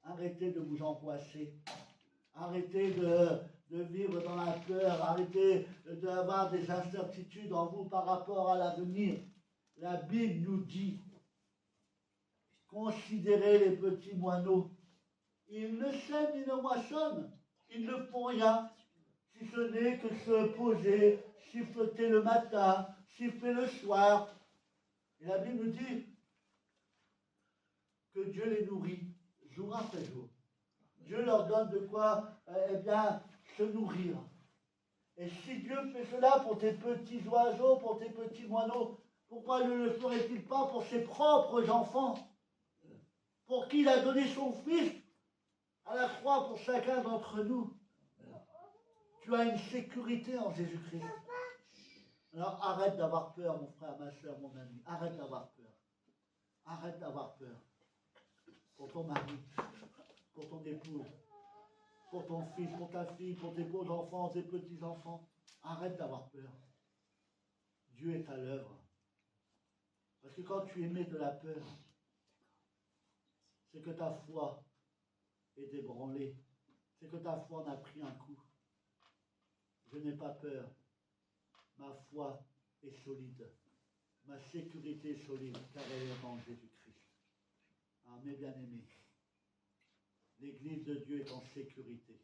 Arrêtez de vous angoisser. Arrêtez de vivre dans la peur. Arrêtez d'avoir des incertitudes en vous par rapport à l'avenir. La Bible nous dit, considérez les petits moineaux. Ils ne sèment ni ne moissonnent. Ils ne font rien, si ce n'est que se poser, siffloter le matin, siffler le soir. Et la Bible nous dit que Dieu les nourrit jour après jour. Dieu leur donne de quoi, se nourrir. Et si Dieu fait cela pour tes petits oiseaux, pour tes petits moineaux, pourquoi ne le ferait-il pas pour ses propres enfants, pour qui il a donné son Fils à la croix pour chacun d'entre nous? Tu as une sécurité en Jésus-Christ. Alors arrête d'avoir peur, mon frère, ma soeur, mon ami. Arrête d'avoir peur. Arrête d'avoir peur. Pour ton mari, pour ton épouse, pour ton fils, pour ta fille, pour tes beaux enfants, tes petits-enfants. Arrête d'avoir peur. Dieu est à l'œuvre. Parce que quand tu émets de la peur, c'est que ta foi est ébranlée. C'est que ta foi en a pris un coup. Je n'ai pas peur. Ma foi est solide. Ma sécurité est solide, car elle est en Jésus-Christ. Ah, mes bien-aimés, l'Église de Dieu est en sécurité.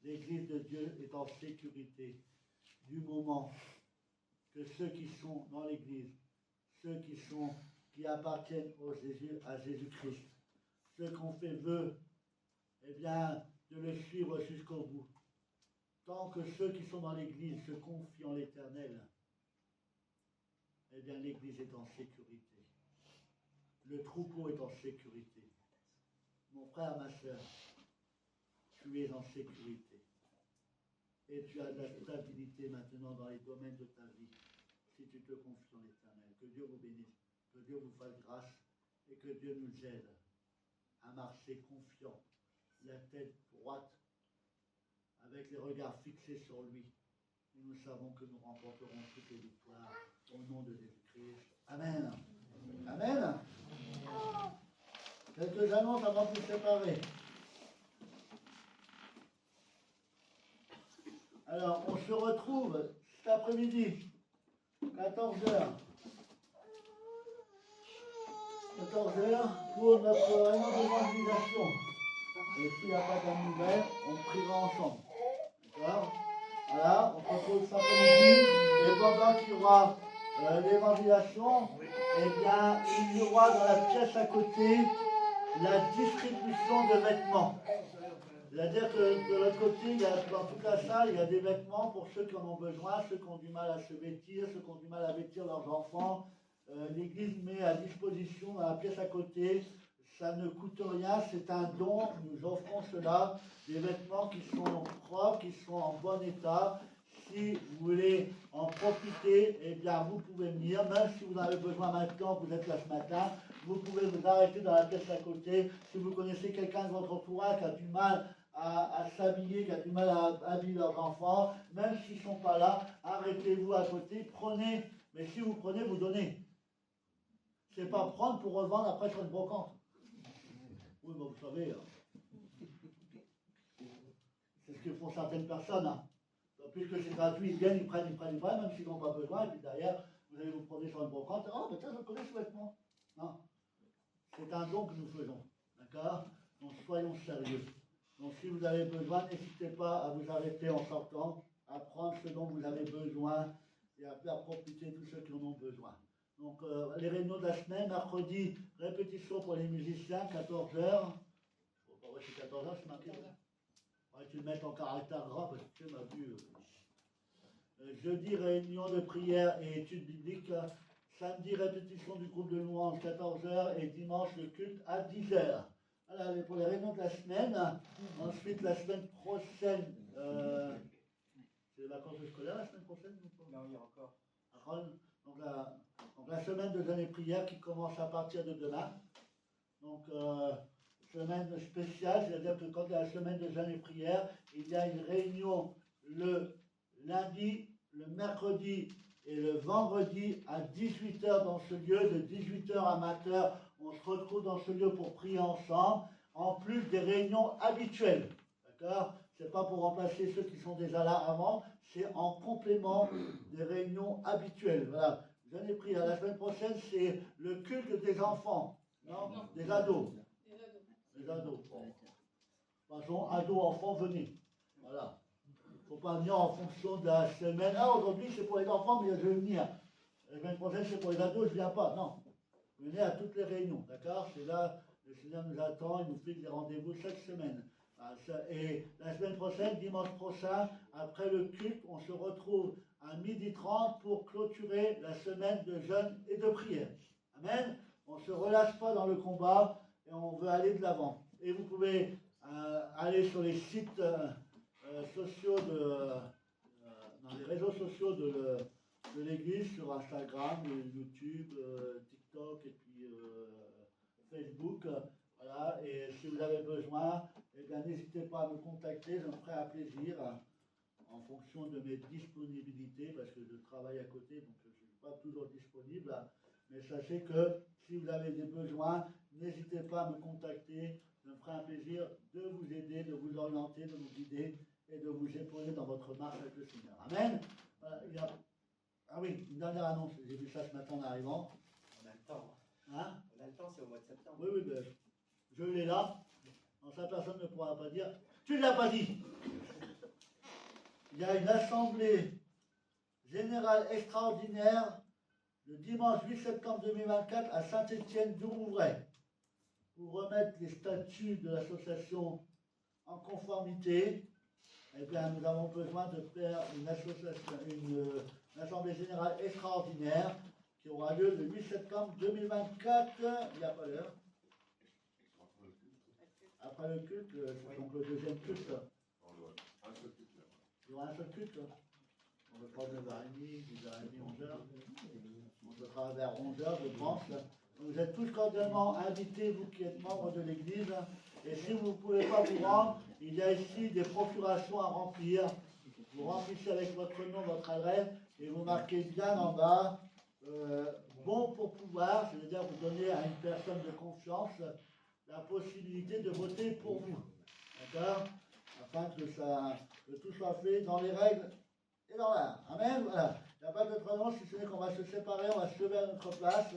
L'Église de Dieu est en sécurité du moment que ceux qui sont dans l'Église, ceux qui appartiennent à Jésus-Christ, ceux qui ont fait vœu, de le suivre jusqu'au bout. Tant que ceux qui sont dans l'Église se confient en l'Éternel, l'Église est en sécurité. Le troupeau est en sécurité. Mon frère, ma soeur, tu es en sécurité. Et tu as de la stabilité maintenant dans les domaines de ta vie, si tu te confies en l'Éternel. Que Dieu vous bénisse, que Dieu vous fasse grâce et que Dieu nous aide à marcher confiant, la tête droite, avec les regards fixés sur lui. Et nous savons que nous remporterons toutes les victoires au nom de Jésus-Christ. Amen. Amen. Quelques annonces avant de nous séparer. Alors, on se retrouve cet après-midi, 14h. 14h pour notre réunion d'évangélisation. Et s'il n'y a pas de nouvelles, on priera ensemble. D'accord? Voilà, on se retrouve cet après-midi. Et pendant qu'il y aura l'évangélisation, il y aura dans la pièce à côté la distribution de vêtements. C'est-à-dire que de l'autre côté, dans toute la salle, il y a des vêtements pour ceux qui en ont besoin, ceux qui ont du mal à se vêtir, ceux qui ont du mal à vêtir leurs enfants. L'Église met à disposition dans la pièce à côté, ça ne coûte rien, c'est un don, nous offrons cela, des vêtements qui sont propres, qui sont en bon état. si vous voulez en profiter, eh bien vous pouvez venir, même si vous en avez besoin maintenant, vous êtes là ce matin, vous pouvez vous arrêter dans la pièce à côté. Si vous connaissez quelqu'un de votre entourage qui a du mal à s'habiller, qui a du mal à habiller leurs enfants, même s'ils ne sont pas là, arrêtez-vous à côté, prenez, mais si vous prenez, vous donnez. C'est pas prendre pour revendre après sur une brocante. Oui, bon, vous savez, c'est ce que font certaines personnes. Hein. Puisque c'est gratuit, ils viennent, ils prennent, même s'ils n'ont pas besoin, et puis derrière, vous allez vous promener sur une brocante, oh, mais tiens, je connais ce vêtement. Non, c'est un don que nous faisons, d'accord? Donc soyons sérieux. Donc si vous avez besoin, n'hésitez pas à vous arrêter en sortant, à prendre ce dont vous avez besoin, et à faire profiter tous ceux qui en ont besoin. Donc les réunions de la semaine, mercredi, répétition pour les musiciens, 14h. Je ne sais pas, c'est 14h, c'est marqué. Tu le mets en caractère gras parce que tu m'as vu. Jeudi, réunion de prière et études bibliques. Samedi, répétition du groupe de louanges, 14h. Et dimanche, le culte à 10h. Voilà, pour les réunions de la semaine. Ensuite, la semaine prochaine. C'est les vacances scolaires la semaine prochaine ou pas? Non, il y a encore. Donc la semaine de jeûne et prière qui commence à partir de demain. Donc, semaine spéciale, c'est-à-dire que quand il y a la semaine de jeûne et prière, il y a une réunion le lundi, le mercredi et le vendredi à 18h dans ce lieu, de 18h à 20h, on se retrouve dans ce lieu pour prier ensemble, en plus des réunions habituelles. D'accord? C'est pas pour remplacer ceux qui sont déjà là avant, c'est en complément des réunions habituelles. Voilà. Jeûne et prière. La semaine prochaine, c'est le culte des enfants, non? Des ados. Les ados. Bon. De toute façon, ados, enfants, venez. Voilà. Il ne faut pas venir en fonction de la semaine. Ah, aujourd'hui, c'est pour les enfants, mais je vais venir. La semaine prochaine, c'est pour les ados, je ne viens pas. Non. Venez à toutes les réunions, d'accord? C'est là, le Seigneur nous attend, il nous fait des rendez-vous chaque semaine. Et la semaine prochaine, dimanche prochain, après le culte, on se retrouve à 12h30 pour clôturer la semaine de jeûne et de prière. Amen. On ne se relâche pas dans le combat et on veut aller de l'avant. Et vous pouvez aller sur les sites sociaux dans les réseaux sociaux de l'église, sur Instagram, YouTube, TikTok et puis Facebook. Voilà. Et si vous avez besoin, eh bien, n'hésitez pas à me contacter, je me ferai un plaisir en fonction de mes disponibilités, parce que je travaille à côté, donc je ne suis pas toujours disponible. Mais sachez que si vous avez des besoins, n'hésitez pas à me contacter. Je me ferai un plaisir de vous aider, de vous orienter, de vous guider et de vous épauler dans votre marche avec le Seigneur. Amen. Ah oui, une dernière annonce. J'ai vu ça ce matin en arrivant. On a le temps. Hein? On a le temps, c'est au mois de septembre. Oui, ben, je l'ai là. Donc ça, personne ne pourra pas dire « Tu ne l'as pas dit !» Il y a une assemblée générale extraordinaire le dimanche 8 septembre 2024 à Saint-Étienne-du-Rouvray pour remettre les statuts de l'association en conformité. Eh bien, nous avons besoin de faire une assemblée générale extraordinaire qui aura lieu le 8 septembre 2024. Il n'y a pas l'heure. Après le culte, c'est donc le deuxième culte. Il y aura un seul culte. On ne pas 9h30, 10h30, 11h. On se fera vers 11h, je pense. Vous êtes tous cordialement invités, vous qui êtes membres de l'Église. Et si vous ne pouvez pas vous rendre, il y a ici des procurations à remplir. Vous remplissez avec votre nom, votre adresse, et vous marquez bien en bas, bon pour pouvoir, c'est-à-dire vous donnez à une personne de confiance la possibilité de voter pour vous. D'accord? Afin que tout soit fait dans les règles et dans l'art. Amen. Voilà. Il n'y a pas d'autre annonce, si ce n'est qu'on va se séparer, on va se lever à notre place.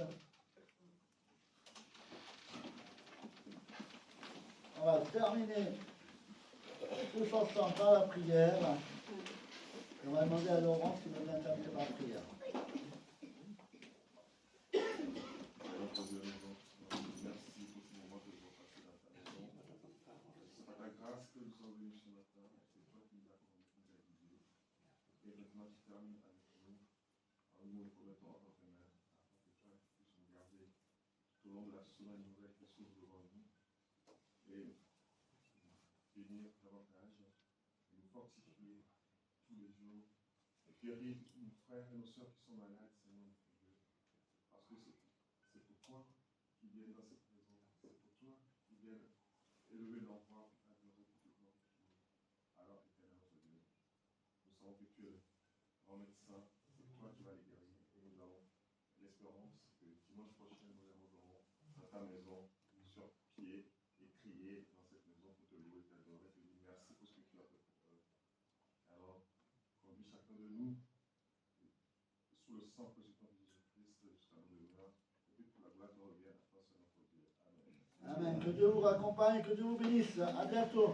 On va terminer tous ensemble par la prière. Et on va demander à Laurent s'il veut bien terminer par la prière. Merci pour ce moment que nous avons passé dans ta maison. C'est par ta grâce que nous sommes venus ce matin. C'est toi qui nous as guidés. Et maintenant, tu termines avec nous. Alors, nous nous remettons entre tes mains afin que toi puisses nous garder tout au long de la semaine nouvelle qui s'ouvre devant nous. Et bénir davantage et nous fortifier tous les jours Guéris nos frères et nos sœurs qui sont malades, Seigneur notre Dieu. Parce que c'est pour toi qu'ils viennent dans cette maison. C'est pour toi qu'ils viennent élever leur voix pour adorer pour te glorifier. Alors, éternel notre Dieu, nous savons que tu es le grand médecin. C'est toi qui vas les guérir. Et nous avons l'espérance que dimanche prochain, nous arriverons dans ta maison sur pied et crier dans cette maison pour te louer, t'adorer, te dire merci pour ce que tu as fait pour eux. Alors, conduis chacun de nous sous le sang précieux de Jésus-Christ jusqu'à nos demeures, et puis que la gloire te revienne à toi, Seigneur notre Dieu. Amen. Amen. Que Dieu vous accompagne, que Dieu vous bénisse. À bientôt.